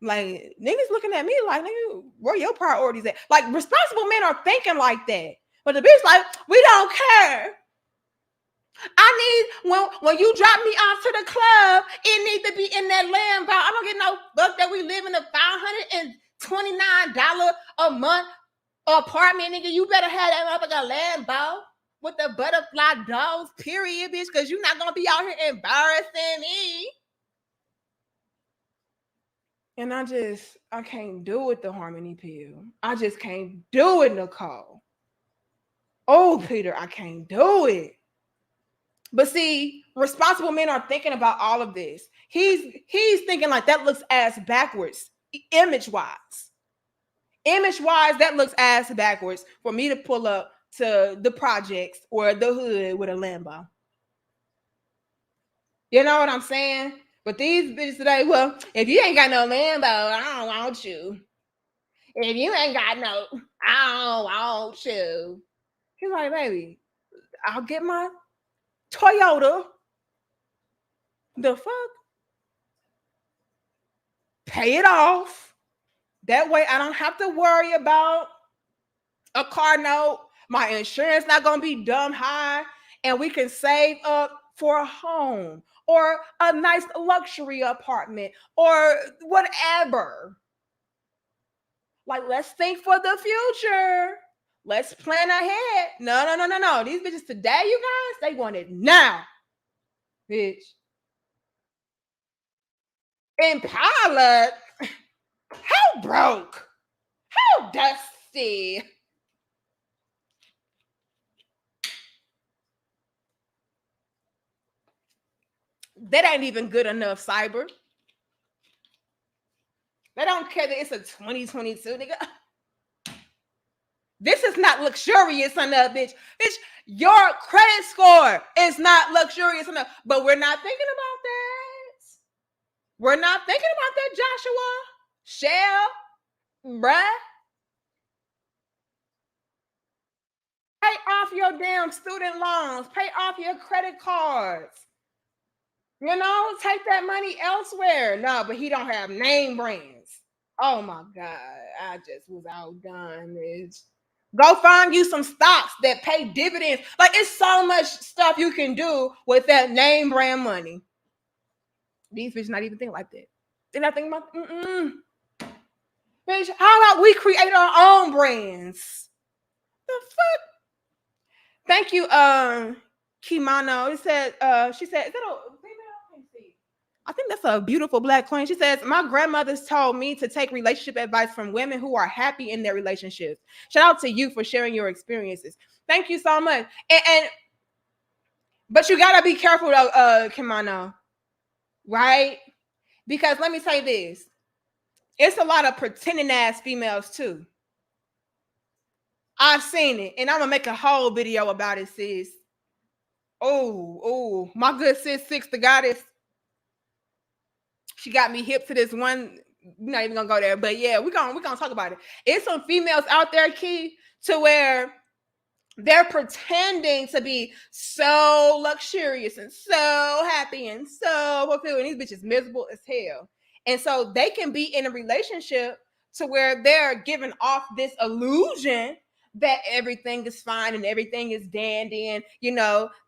Like, niggas looking at me like, nigga, where your priorities at? Like, responsible men are thinking like that. But the bitch like, we don't care. I need when you drop me off to the club, it needs to be in that Lambo. I don't get no fuck that we live in a $529 a month apartment, nigga. You better have that up like a Lambo with the butterfly dogs, period, bitch, because you're not gonna be out here embarrassing me. And I can't do it, the Harmony pill. I just can't do it, Nicole. Oh, Peter, I can't do it. But see, responsible men are thinking about all of this. He's thinking like that looks ass backwards, image-wise. Image-wise, that looks ass backwards for me to pull up to the projects or the hood with a Lambo. You know what I'm saying? But these bitches today, well, if you ain't got no Lambo, I don't want you. If you ain't got no, I don't want you. He's like, baby, I'll get my Toyota. The fuck? Pay it off. That way I don't have to worry about a car note. My insurance not gonna be dumb high, and we can save up for a home or a nice luxury apartment or whatever. Like, let's think for the future. Let's plan ahead. No. These bitches today, you guys, they want it now. Bitch. Impala? How broke? How dusty? That ain't even good enough, cyber. They don't care that it's a 2022, nigga. This is not luxurious enough, bitch. Bitch, your credit score is not luxurious enough. But we're not thinking about that. We're not thinking about that, Joshua. Shell, bruh. Pay off your damn student loans. Pay off your credit cards. You know, take that money elsewhere. No, but he don't have name brands. Oh my God. I just was outdone, bitch. Go find you some stocks that pay dividends. Like, it's so much stuff you can do with that name brand money. These bitches not even think like that. They're not thinking about, bitch, how about we create our own brands? The fuck? Thank you, Kimano. It said, she said, is that a female? I think that's a beautiful black queen. She says, my grandmother's told me to take relationship advice from women who are happy in their relationships. Shout out to you for sharing your experiences. Thank you so much. But you gotta be careful though, Kimano, right? Because let me say this. It's a lot of pretending ass females too. I've seen it, and I'm gonna make a whole video about it, sis. Oh, my good sis Six the Goddess. She got me hip to this one. We're not even gonna go there, but yeah, we're gonna talk about it. It's some females out there, Key, to where they're pretending to be so luxurious and so happy and so fulfilled, and these bitches miserable as hell. And so they can be in a relationship to where they're giving off this illusion that everything is fine and everything is dandy, and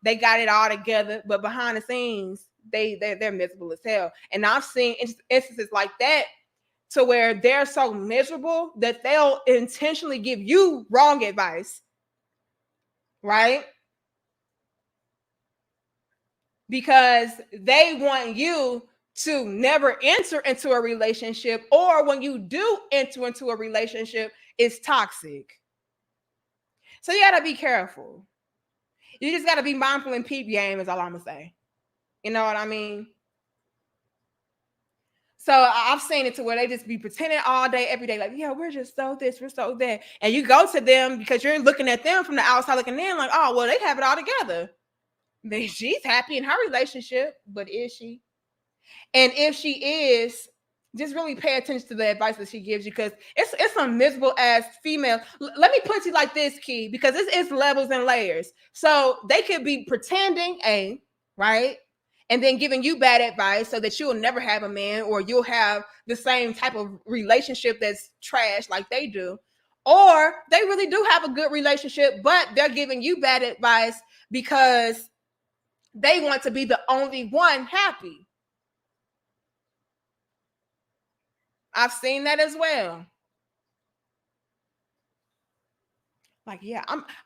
they got it all together, but behind the scenes they're miserable as hell. And I've seen instances like that to where they're so miserable that they'll intentionally give you wrong advice, right? Because they want you to never enter into a relationship, or when you do enter into a relationship, it's toxic. So you gotta be careful. You just gotta be mindful and peep game is all I'm gonna say. You know what I mean? So I've seen it to where they just be pretending all day, every day, like, yeah, we're just so this, we're so that. And you go to them because you're looking at them from the outside looking in, like, oh, well, they have it all together. She's happy in her relationship, but is she? And if she is, just really pay attention to the advice that she gives you, because it's some miserable ass female. Let me put you like this, Key, because it's levels and layers. So they could be pretending right? And then giving you bad advice so that you'll never have a man, or you'll have the same type of relationship that's trash like they do. Or they really do have a good relationship, but they're giving you bad advice because they want to be the only one happy. I've seen that as well. Like, yeah,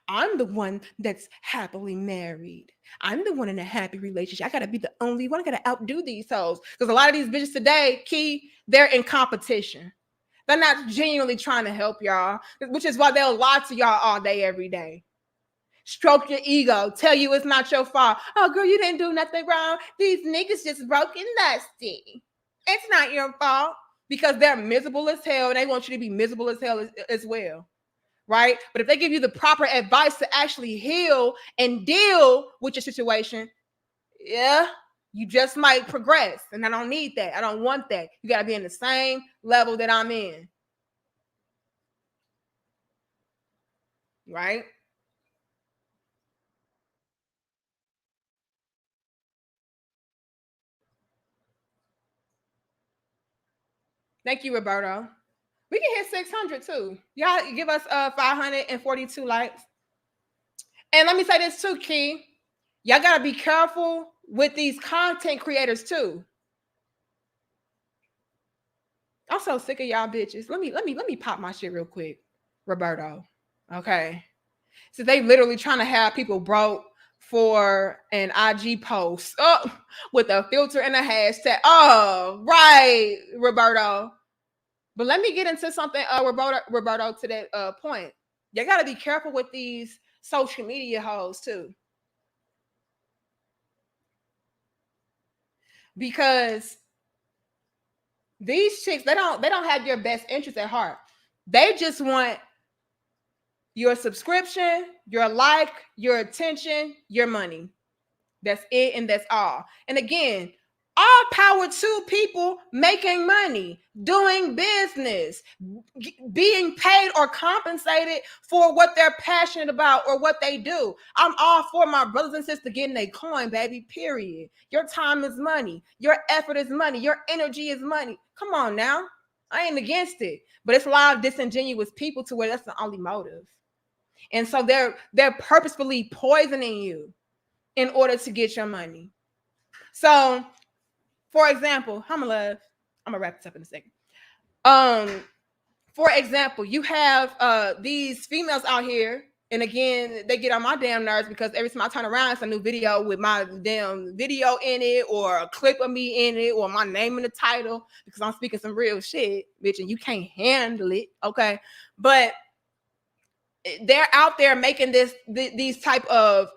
I'm the one that's happily married. I'm the one in a happy relationship. I gotta be the only one. I gotta outdo these hoes. Because a lot of these bitches today, Key, they're in competition. They're not genuinely trying to help y'all, which is why they'll lie to y'all all day, every day. Stroke your ego, tell you it's not your fault. Oh, girl, you didn't do nothing wrong. These niggas just broke and nasty. It's not your fault, because they're miserable as hell and they want you to be miserable as hell as well. Right? But if they give you the proper advice to actually heal and deal with your situation, yeah, you just might progress. And I don't need that. I don't want that. You got to be in the same level that I'm in. Right? Thank you, Roberto. We can hit 600 too. Y'all give us 542 likes. And let me say this too, Key. Y'all gotta be careful with these content creators too. I'm so sick of y'all bitches. Let me pop my shit real quick, Roberto. Okay. So they literally trying to have people broke for an IG post with a filter and a hashtag. Oh, right, Roberto. But let me get into something, Roberto, to that point. You got to be careful with these social media hoes too, because these chicks, they don't have your best interest at heart. They just want your subscription, your like, your attention, your money. That's it, and that's all. And again, all power to people making money, doing business, being paid or compensated for what they're passionate about or what they do. I'm all for my brothers and sisters getting a coin, baby, period. Your time is money. Your effort is money. Your energy is money. Come on now. I ain't against it. But it's a lot of disingenuous people to where that's the only motive. And so they're purposefully poisoning you in order to get your money. So, for example, I'm gonna wrap this up in a second. For example, you have these females out here, and again, they get on my damn nerves because every time I turn around, it's a new video with my damn video in it, or a clip of me in it, or my name in the title, because I'm speaking some real shit, bitch, and you can't handle it, okay? But they're out there making these type of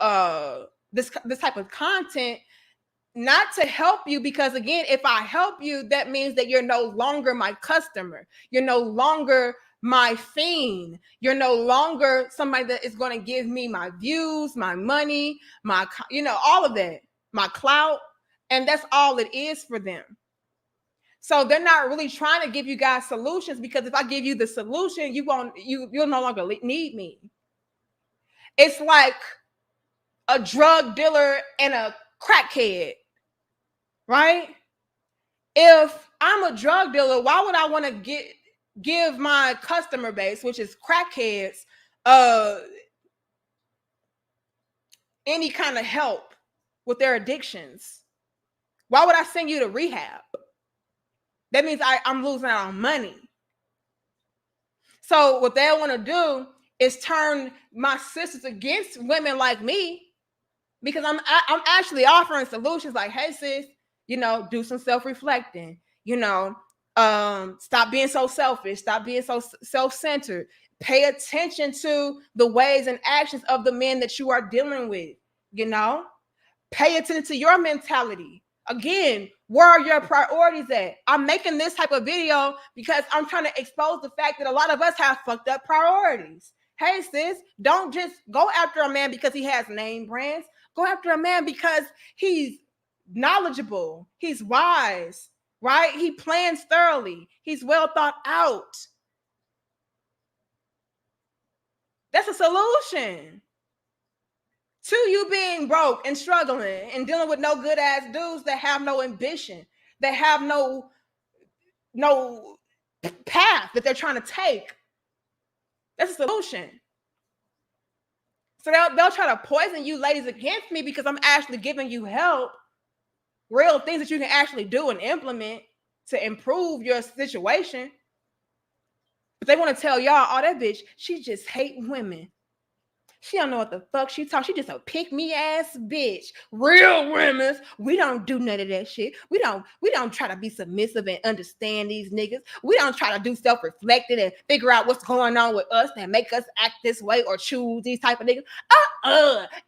this type of content not to help you, because again, if I help you, that means that you're no longer my customer. You're no longer my fiend. You're no longer somebody that is going to give me my views, my money, my, all of that, my clout. And that's all it is for them. So they're not really trying to give you guys solutions, because if I give you the solution, you'll no longer need me. It's like a drug dealer and a crackhead, right? If I'm a drug dealer, why would I want to give my customer base, which is crackheads, any kind of help with their addictions? Why would I send you to rehab? That means I'm losing out on money. So what they want to do is turn my sisters against women like me, because I'm actually offering solutions like, hey sis, do some self-reflecting, stop being so selfish, stop being so self-centered, pay attention to the ways and actions of the men that you are dealing with, pay attention to your mentality. Again, where are your priorities at? I'm making this type of video because I'm trying to expose the fact that a lot of us have fucked up priorities. Hey sis, don't just go after a man because he has name brands. Go after a man because he's knowledgeable, he's wise, right? He plans thoroughly, he's well thought out. That's a solution to you being broke and struggling and dealing with no good ass dudes that have no ambition, that have no path that they're trying to take. That's a solution. So they'll try to poison you ladies against me because I'm actually giving you help, real things that you can actually do and implement to improve your situation. But they want to tell y'all, oh, that bitch, she just hate women. She don't know what the fuck she talk. She just a pick-me ass bitch. Real women, we don't do none of that shit. We don't try to be submissive and understand these niggas. We don't try to do self-reflecting and figure out what's going on with us that make us act this way or choose these type of niggas.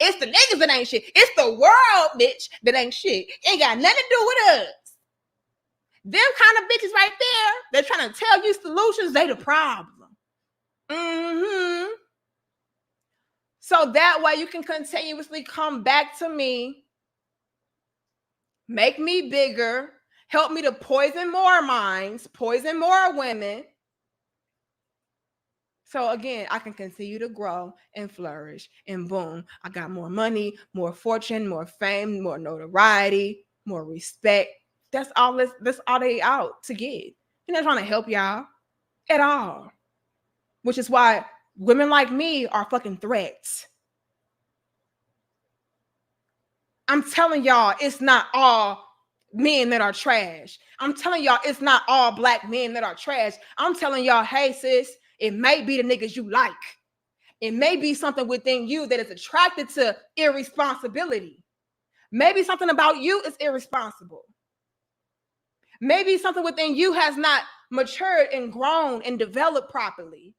It's the niggas that ain't shit. It's the world, bitch, that ain't shit. It ain't got nothing to do with us. Them kind of bitches right there, they're trying to tell you solutions, they the problem. So that way you can continuously come back to me, make me bigger, help me to poison more minds, poison more women. So again, I can continue to grow and flourish, and boom, I got more money, more fortune, more fame, more notoriety, more respect. That's all they out to get. They're not trying to help y'all at all. Which is why women like me are fucking threats. I'm telling y'all, it's not all men that are trash. I'm telling y'all, it's not all black men that are trash. I'm telling y'all, hey sis, it may be the niggas you like. It may be something within you that is attracted to irresponsibility. Maybe something about you is irresponsible. Maybe something within you has not matured and grown and developed properly.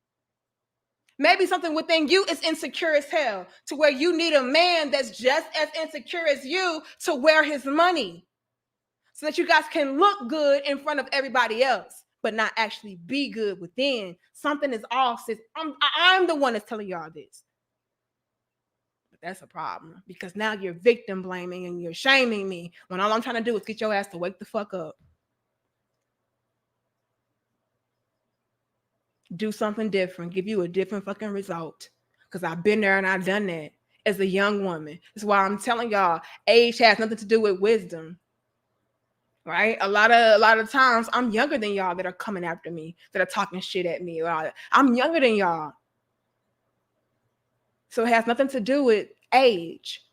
Maybe something within you is insecure as hell, to where you need a man that's just as insecure as you to wear his money, so that you guys can look good in front of everybody else, but not actually be good within. Something is off, sis. I'm the one that's telling y'all this. But that's a problem, because now you're victim blaming and you're shaming me when all I'm trying to do is get your ass to wake the fuck up. Do something different, give you a different fucking result. Because I've been there and I've done that as a young woman. That's why I'm telling y'all, age has nothing to do with wisdom. Right? A lot of times I'm younger than y'all that are coming after me, that are talking shit at me. I'm younger than y'all. So it has nothing to do with age,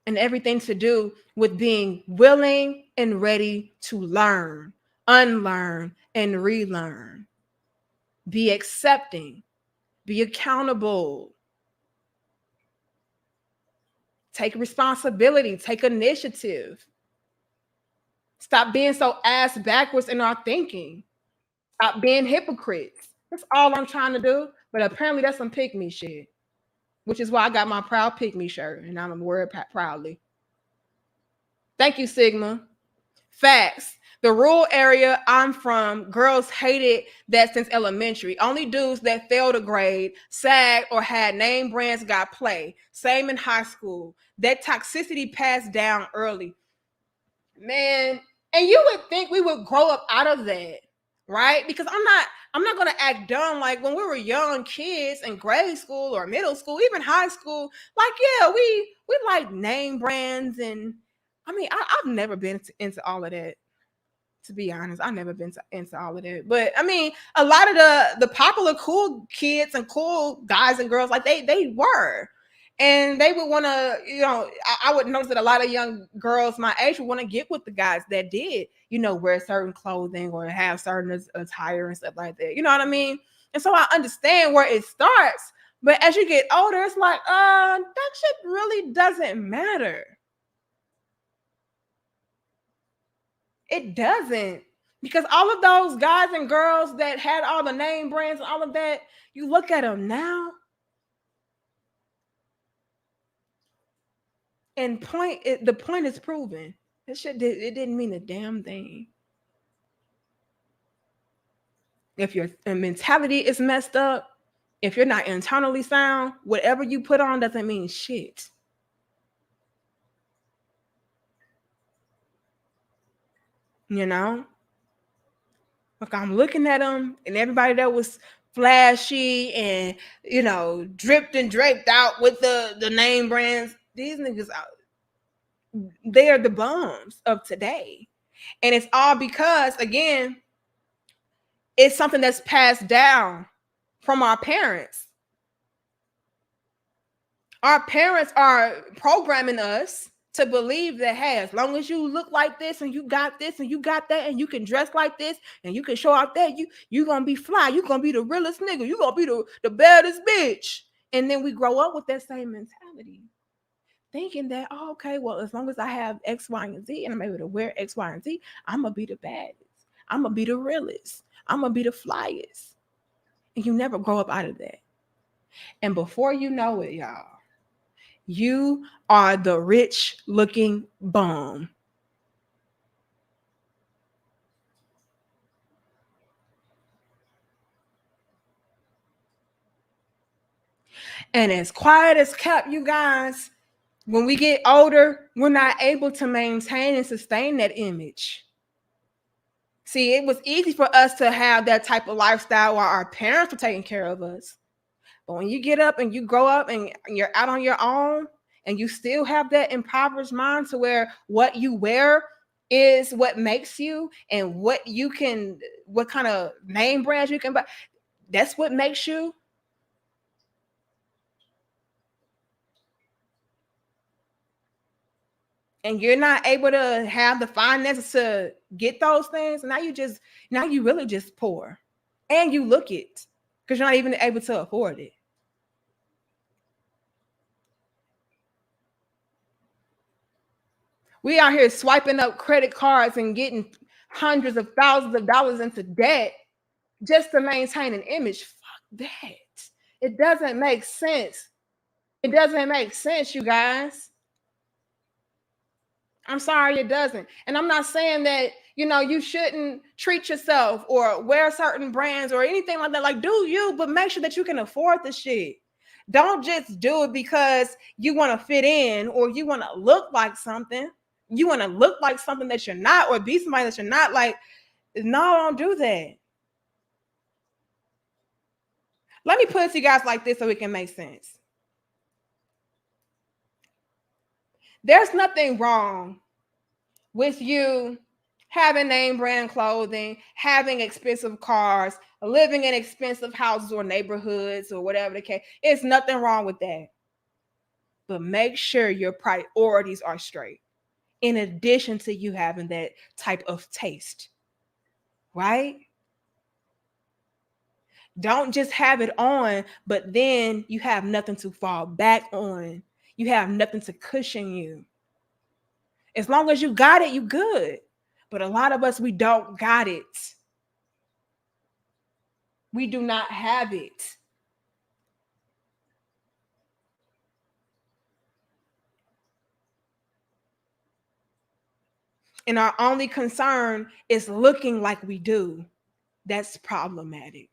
and everything to do with being willing and ready to learn, unlearn, and relearn. Be accepting, be accountable, take responsibility, take initiative. Stop being so ass backwards in our thinking. Stop being hypocrites. That's all I'm trying to do. But apparently that's some pick me shit, which is why I got my proud pick me shirt, and I'm gonna wear it proudly. Thank you, Sigma. Facts. The rural area I'm from, girls hated that since elementary. Only dudes that failed a grade, sagged, or had name brands got play. Same in high school. That toxicity passed down early. Man, and you would think we would grow up out of that, right? Because I'm not gonna act dumb like when we were young kids in grade school or middle school, even high school. Like, yeah, we like name brands, and I mean, I've never been into all of that. To be honest, I've never been into all of that. But I mean, a lot of the popular cool kids and cool guys and girls, like they were. And they would want to, I would notice that a lot of young girls my age would want to get with the guys that did, wear certain clothing or have certain attire and stuff like that. You know what I mean? And so I understand where it starts. But as you get older, it's like, that shit really doesn't matter. It doesn't. Because all of those guys and girls that had all the name brands and all of that, you look at them now, and the point is proven. That shit it didn't mean a damn thing. If your mentality is messed up, if you're not internally sound, whatever you put on doesn't mean shit. You know? Like, I'm looking at them, and everybody that was flashy and dripped and draped out with the name brands, these niggas out, they are the bums of today. And it's all because, again, it's something that's passed down from our parents. Our parents are programming us to believe that, hey, as long as you look like this and you got this and you got that and you can dress like this and you can show out that, you gonna be fly, you gonna be the realest nigga, you gonna be the baddest bitch. And then we grow up with that same mentality, thinking that, oh, okay, well, as long as I have X, Y, and Z and I'm able to wear X, Y, and Z, I'm gonna be the baddest, I'm gonna be the realest, I'm gonna be the flyest. And you never grow up out of that. And before you know it, y'all, you are the rich looking bum. And as quiet as kept, you guys, when we get older, we're not able to maintain and sustain that image. See, it was easy for us to have that type of lifestyle while our parents were taking care of us. But when you get up and you grow up and you're out on your own and you still have that impoverished mind to where what you wear is what makes you and what kind of name brands you can buy, that's what makes you. And you're not able to have the finances to get those things. Now you really just poor. And you look it because you're not even able to afford it. We out here swiping up credit cards and getting hundreds of thousands of dollars into debt just to maintain an image. Fuck that. It doesn't make sense. It doesn't make sense, you guys. I'm sorry, it doesn't. And I'm not saying that, you shouldn't treat yourself or wear certain brands or anything like that. Like, do you, but make sure that you can afford the shit. Don't just do it because you want to fit in or you want to look like something. You want to look like something that you're not or be somebody that you're not. Like, no, don't do that. Let me put it to you guys like this so it can make sense. There's nothing wrong with you having name brand clothing, having expensive cars, living in expensive houses or neighborhoods or whatever the case. It's nothing wrong with that. But make sure your priorities are straight in addition to you having that type of taste, right? Don't just have it on, but then you have nothing to fall back on. You have nothing to cushion you. As long as you got it, you good. But a lot of us, we don't got it. We do not have it. and our only concern is looking like we do, that's problematic.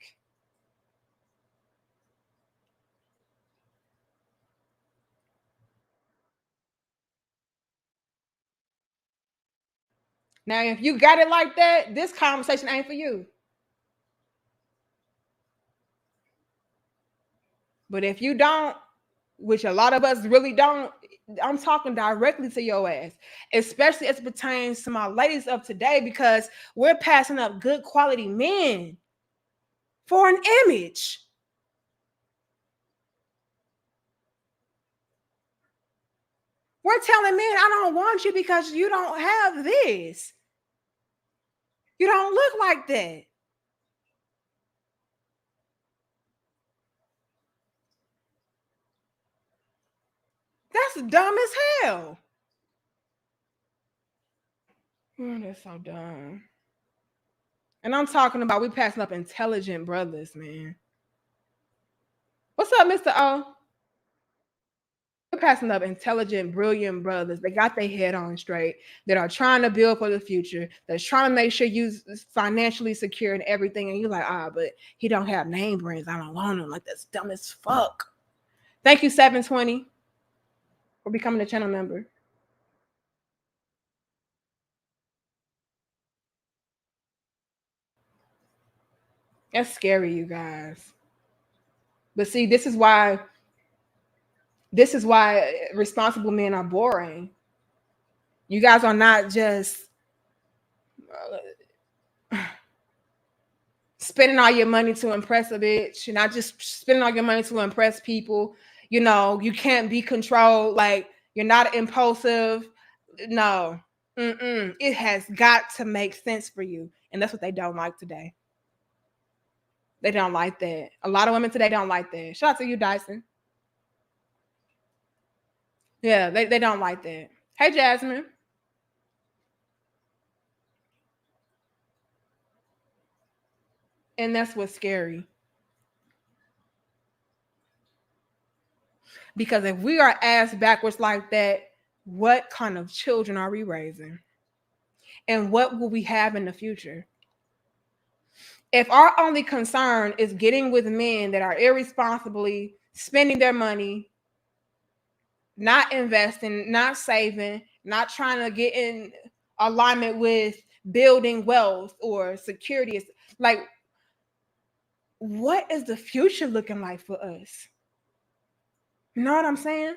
Now, if you got it like that, this conversation ain't for you. But if you don't, which a lot of us really don't, I'm talking directly to your ass, especially as it pertains to my ladies of today, because we're passing up good quality men for an image. We're telling men, I don't want you because you don't have this. You don't look like that. That's dumb as hell. That's so dumb. And I'm talking about we passing up intelligent brothers, man. What's up, Mr. O? We're passing up intelligent, brilliant brothers. They got their head on straight, that are trying to build for the future, that's trying to make sure you financially secure and everything. And you're like, but he don't have name brands. I don't want him. Like, that's dumb as fuck. Thank you, 720, for becoming a channel member. That's scary, you guys. But see, this is why responsible men are boring. You guys are not just spending all your money to impress a bitch. You're not just spending all your money to impress people. You can't be controlled. Like, you're not impulsive. No. It has got to make sense for you. And that's what they don't like today. They don't like that. A lot of women today don't like that. Shout out to you, Dyson. Yeah, they don't like that. Hey, Jasmine. And that's what's scary. Because if we are asked backwards like that, what kind of children are we raising? And what will we have in the future? If our only concern is getting with men that are irresponsibly spending their money, not investing, not saving, not trying to get in alignment with building wealth or security, it's like, what is the future looking like for us? You know what I'm saying?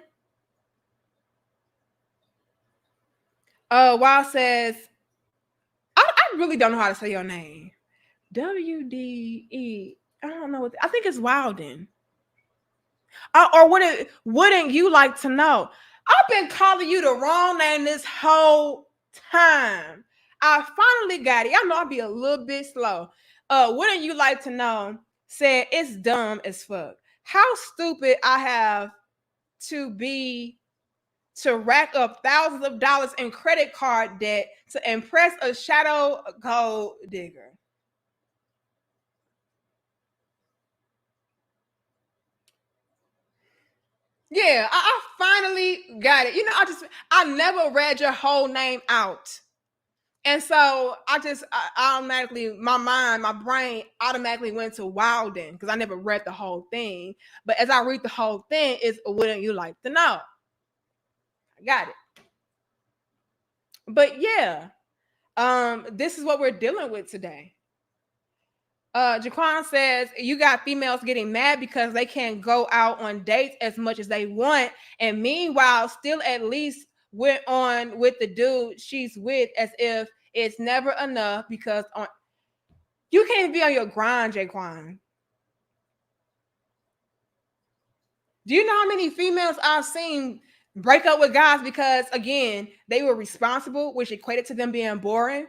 Wild says, I really don't know how to say your name. WDE. I don't know what I think it's Wilden. Or wouldn't you like to know? I've been calling you the wrong name this whole time. I finally got it. I know I'll be a little bit slow. Wouldn't you like to know? Said it's dumb as fuck. How stupid I have to be to rack up thousands of dollars in credit card debt to impress a shadow gold digger. Yeah, I finally got it. I never read your whole name out. And so I automatically, my brain automatically went to Wilden because I never read the whole thing. But as I read the whole thing, it's wouldn't you like to know? I got it. But yeah, this is what we're dealing with today. Jaquan says you got females getting mad because they can't go out on dates as much as they want, and meanwhile, still at least went on with the dude she's with as if it's never enough because you can't be on your grind, Jaquan. Do you know how many females I've seen break up with guys because, again, they were responsible, which equated to them being boring?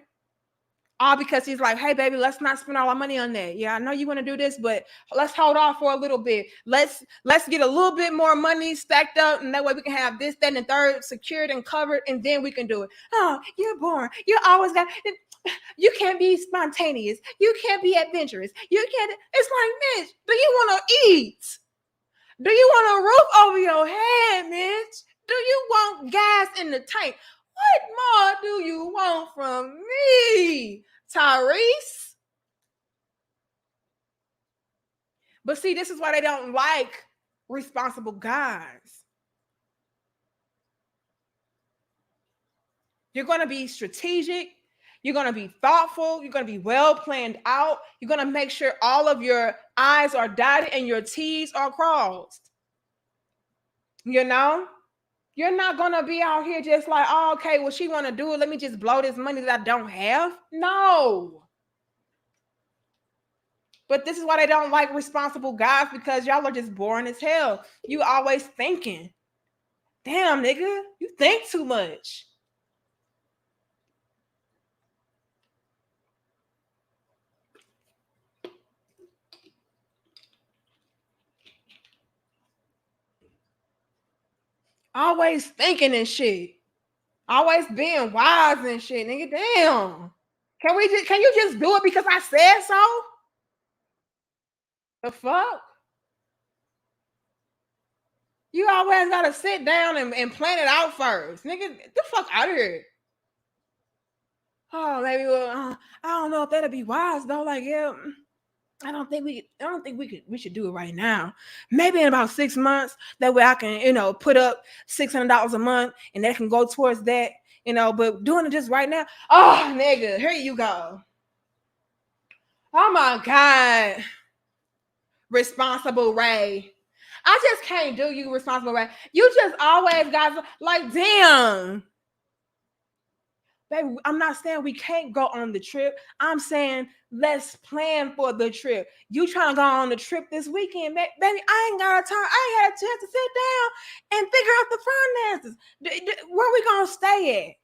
All because he's like, hey, baby, let's not spend all our money on that. Yeah, I know you want to do this, but let's hold off for a little bit. Let's get a little bit more money stacked up, and that way we can have this, that, and the third secured and covered, and then we can do it. Oh, you're boring. You always got. You can't be spontaneous. You can't be adventurous. You can't. It's like, Mitch, do you want to eat? Do you want a roof over your head, Mitch? Do you want gas in the tank? What more do you want from me, Tyrese? But see, this is why they don't like responsible guys. You're going to be strategic. You're going to be thoughtful. You're going to be well planned out. You're going to make sure all of your I's are dotted and your T's are crossed. You know? You're not going to be out here just like, oh, okay, well, she want to do it. Let me just blow this money that I don't have. No. But this is why they don't like responsible guys, because y'all are just boring as hell. You always thinking. Damn, nigga, you think too much. Always thinking and shit. Always being wise and shit, nigga. Damn. Can you just do it because I said so? The fuck? You always gotta sit down and plan it out first. Nigga, get the fuck out of here. Oh, maybe I don't know if that'll be wise though. Like, yeah. I don't think we should do it right now. Maybe in about 6 months. That way I can, put up $600 a month and that can go towards that, but doing it just right now. Oh, nigga, here you go. Oh my God. Responsible Ray. I just can't do you, Responsible Ray. You just always got like, damn. Baby, I'm not saying we can't go on the trip. I'm saying let's plan for the trip. You trying to go on the trip this weekend, baby? I ain't got a time. I ain't had a chance to sit down and figure out the finances. Where we gonna stay at?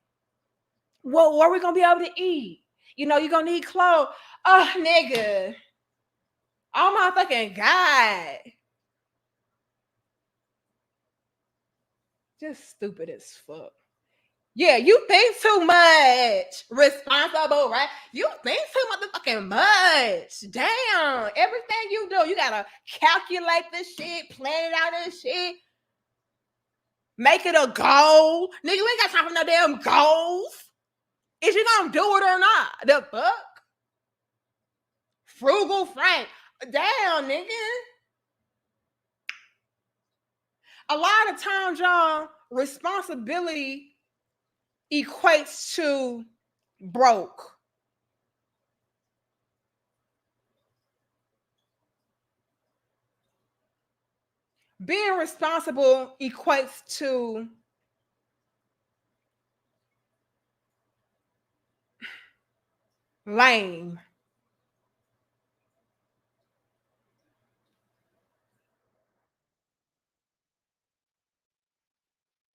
Well, where we gonna be able to eat? You're gonna need clothes. Oh, nigga. Oh my fucking God. Just stupid as fuck. Yeah, you think too much. Responsible, right? You think too motherfucking much. Damn. Everything you do, you gotta calculate this shit, plan it out and shit. Make it a goal. Nigga, we ain't got time for no damn goals. Is you gonna do it or not? The fuck? Frugal Frank. Damn, nigga. A lot of times, y'all, responsibility equates to broke. Being responsible equates to lame.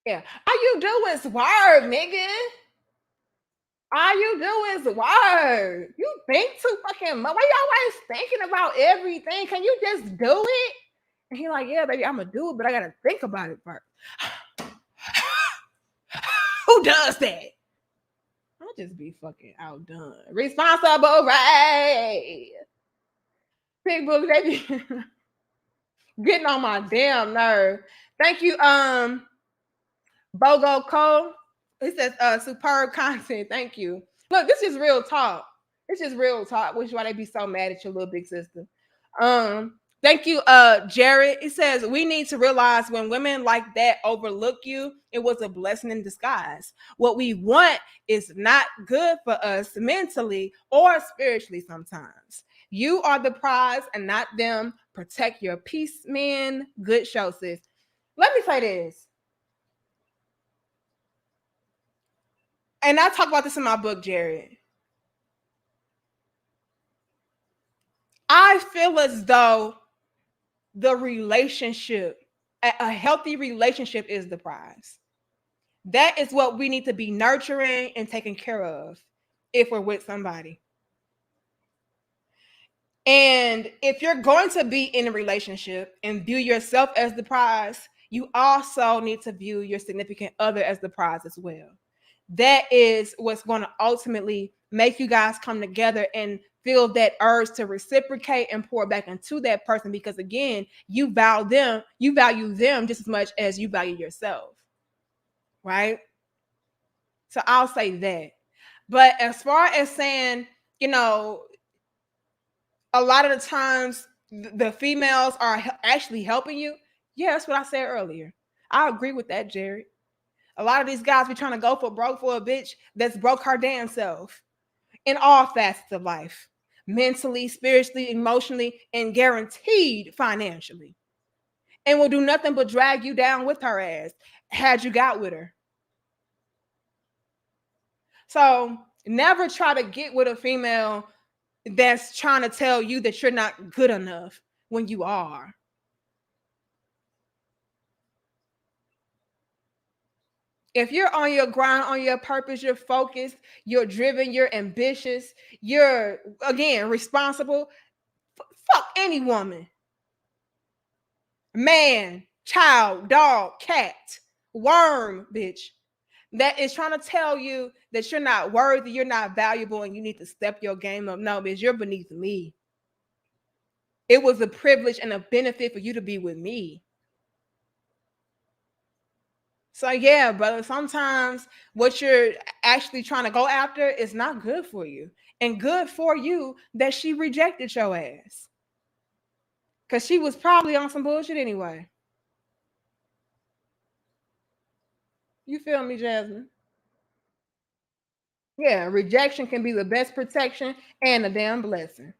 Yeah. All you do is work, nigga. All you do is work. You think too fucking much. Why you always thinking about everything? Can you just do it? And he like, yeah, baby, I'm gonna do it, but I gotta think about it first. Who does that? I'll just be fucking outdone. Responsible, right? Big bully, baby. Getting on my damn nerve. Thank you, Bogo Cole. It says superb content. Thank you. Look, this is real talk. It's just real talk, which is why they be so mad at your little big sister. Thank you, Jared. It says we need to realize when women like that overlook you, it was a blessing in disguise. What we want is not good for us mentally or spiritually sometimes. You are the prize and not them. Protect your peace, men. Good show, sis. Let me say this. And I talk about this in my book, Jared. I feel as though the relationship, a healthy relationship, is the prize. That is what we need to be nurturing and taking care of if we're with somebody. And if you're going to be in a relationship and view yourself as the prize, you also need to view your significant other as the prize as well. That is what's going to ultimately make you guys come together and feel that urge to reciprocate and pour back into that person, because again, you value them just as much as you value yourself. Right? So I'll say that. But as far as saying, you know, a lot of the times the females are actually helping you. Yeah, that's what I said earlier. I agree with that, Jared. A lot of these guys be trying to go for broke for a bitch that's broke her damn self in all facets of life, mentally, spiritually, emotionally, and guaranteed financially, and will do nothing but drag you down with her ass had you got with her. So never try to get with a female that's trying to tell you that you're not good enough when you are. If you're on your grind, on your purpose, you're focused, you're driven, you're ambitious, you're again responsible, fuck any woman, man, child, dog, cat, worm, bitch, that is trying to tell you that you're not worthy, you're not valuable, and you need to step your game up. No, bitch, you're beneath me. It was a privilege and a benefit for you to be with me. So yeah, brother, sometimes what you're actually trying to go after is not good for you. And good for you that she rejected your ass. Cause she was probably on some bullshit anyway. You feel me, Jasmine? Yeah, rejection can be the best protection and a damn blessing.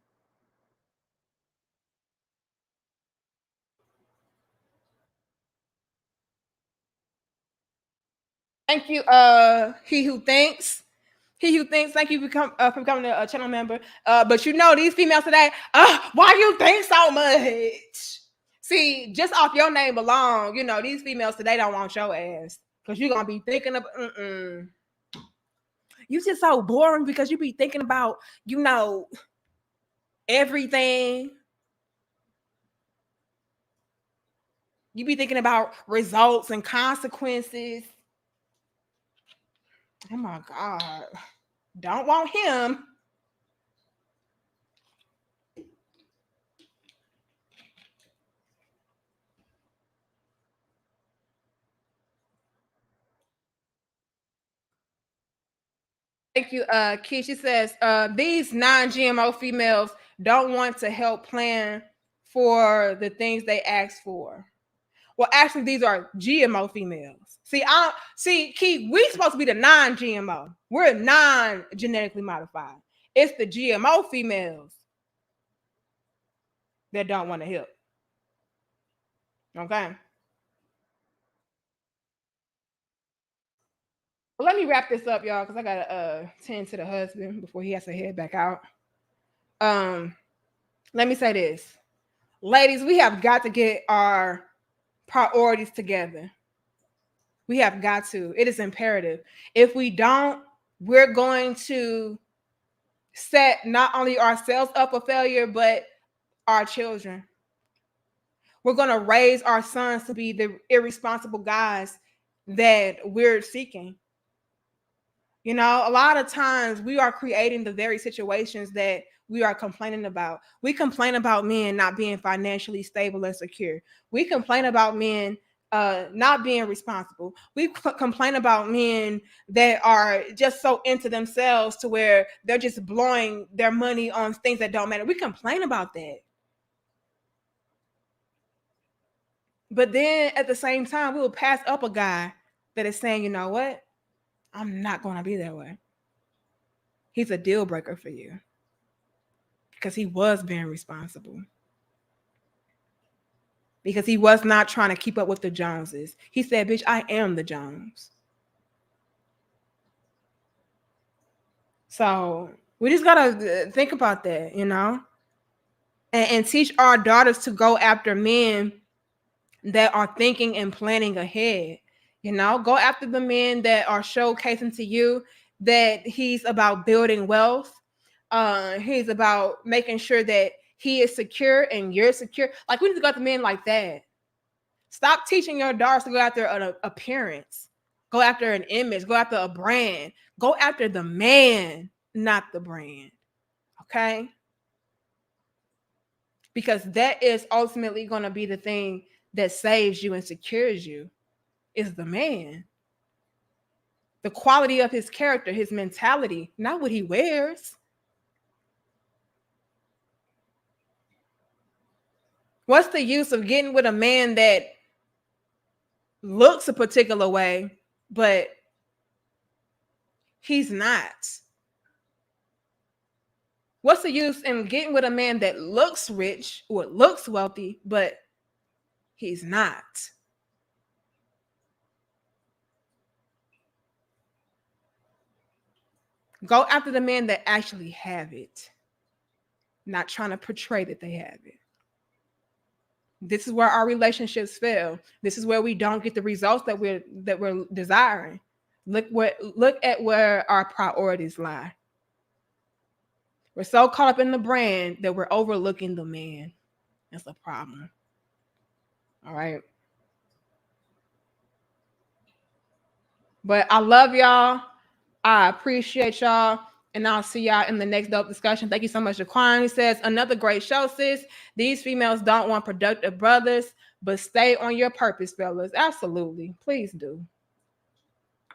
Thank you, he who thinks. He who thinks, thank you for becoming a channel member. But you know, these females today, why you think so much? See, just off your name alone, you know, these females today don't want your ass. Because you're going to be thinking of, you just so boring because you be thinking about, you know, everything. You be thinking about results and consequences. Oh my God. Don't want him. Thank you, Key. She says, these non-GMO females don't want to help plan for the things they ask for. Well, actually, these are GMO females. See, Key, we supposed to be the non-GMO. We're non-genetically modified. It's the GMO females that don't want to help. Okay. Well, let me wrap this up, y'all, because I gotta tend to the husband before he has to head back out. Let me say this. Ladies, we have got to get our priorities together. We have got to. It is imperative. If we don't, we're going to set not only ourselves up for failure, but our children. We're going to raise our sons to be the irresponsible guys that we're seeking. You know, a lot of times we are creating the very situations that we are complaining about. We complain about men not being financially stable and secure. We complain about men not being responsible. We complain about men that are just so into themselves to where they're just blowing their money on things that don't matter. We complain about that. But then at the same time, we will pass up a guy that is saying, you know what? I'm not going to be that way. He's a deal breaker for you because he was being responsible. Because he was not trying to keep up with the Joneses. He said, bitch, I am the Jones. So we just got to think about that, you know, and teach our daughters to go after men that are thinking and planning ahead. You know, go after the men that are showcasing to you that he's about building wealth. He's about making sure that he is secure and you're secure. Like, we need to go after men like that. Stop teaching your daughters to go after an appearance, go after an image, go after a brand, go after the man, not the brand. Okay? Because that is ultimately going to be the thing that saves you and secures you, is the man. the quality of his character, his mentality, not what he wears. What's the use of getting with a man that looks a particular way, but he's not? What's the use in getting with a man that looks rich or looks wealthy, but he's not? Go after the men that actually have it, not trying to portray that they have it. This is where our relationships fail. This is where we don't get the results that we're desiring. Look at where our priorities lie. We're so caught up in the brand that we're overlooking the man. That's a problem. All right. But I love y'all. I appreciate y'all. And I'll see y'all in the next dope discussion. Thank you so much, Jaquan. He says, another great show, sis. These females don't want productive brothers, but stay on your purpose, fellas. Absolutely. Please do.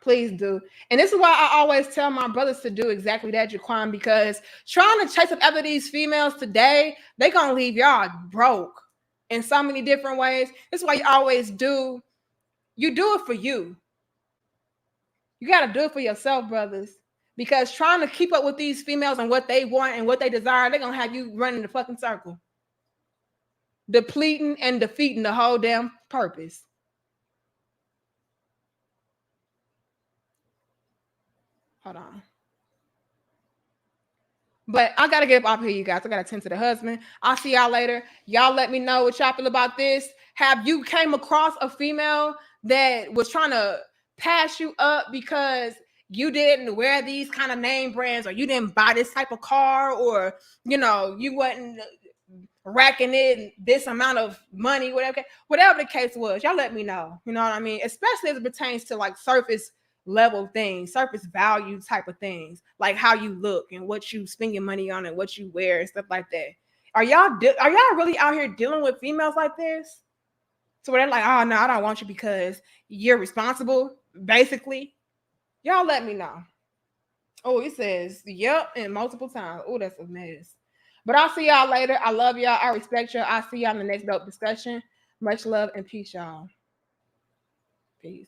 Please do. And this is why I always tell my brothers to do exactly that, Jaquan, because trying to chase up after these females today, they're going to leave y'all broke in so many different ways. This is why you always do. You do it for you. You got to do it for yourself, brothers. Because trying to keep up with these females and what they want and what they desire, they're going to have you running the fucking circle. Depleting and defeating the whole damn purpose. Hold on. But I got to get up off here, you guys. I got to tend to the husband. I'll see y'all later. Y'all let me know what y'all feel about this. Have you came across a female that was trying to pass you up because you didn't wear these kind of name brands, or you didn't buy this type of car, or, you know, you wasn't racking in this amount of money, whatever the case was, y'all let me know. You know what I mean? Especially as it pertains to like surface level things, surface value type of things, like how you look and what you spend your money on and what you wear and stuff like that. Are y'all really out here dealing with females like this? So they're like, oh no, I don't want you because you're responsible, basically. Y'all let me know. Oh, it says, yep, and multiple times. Oh, that's a mess. But I'll see y'all later. I love y'all. I respect y'all. I'll see y'all in the next dope discussion. Much love and peace, y'all. Peace.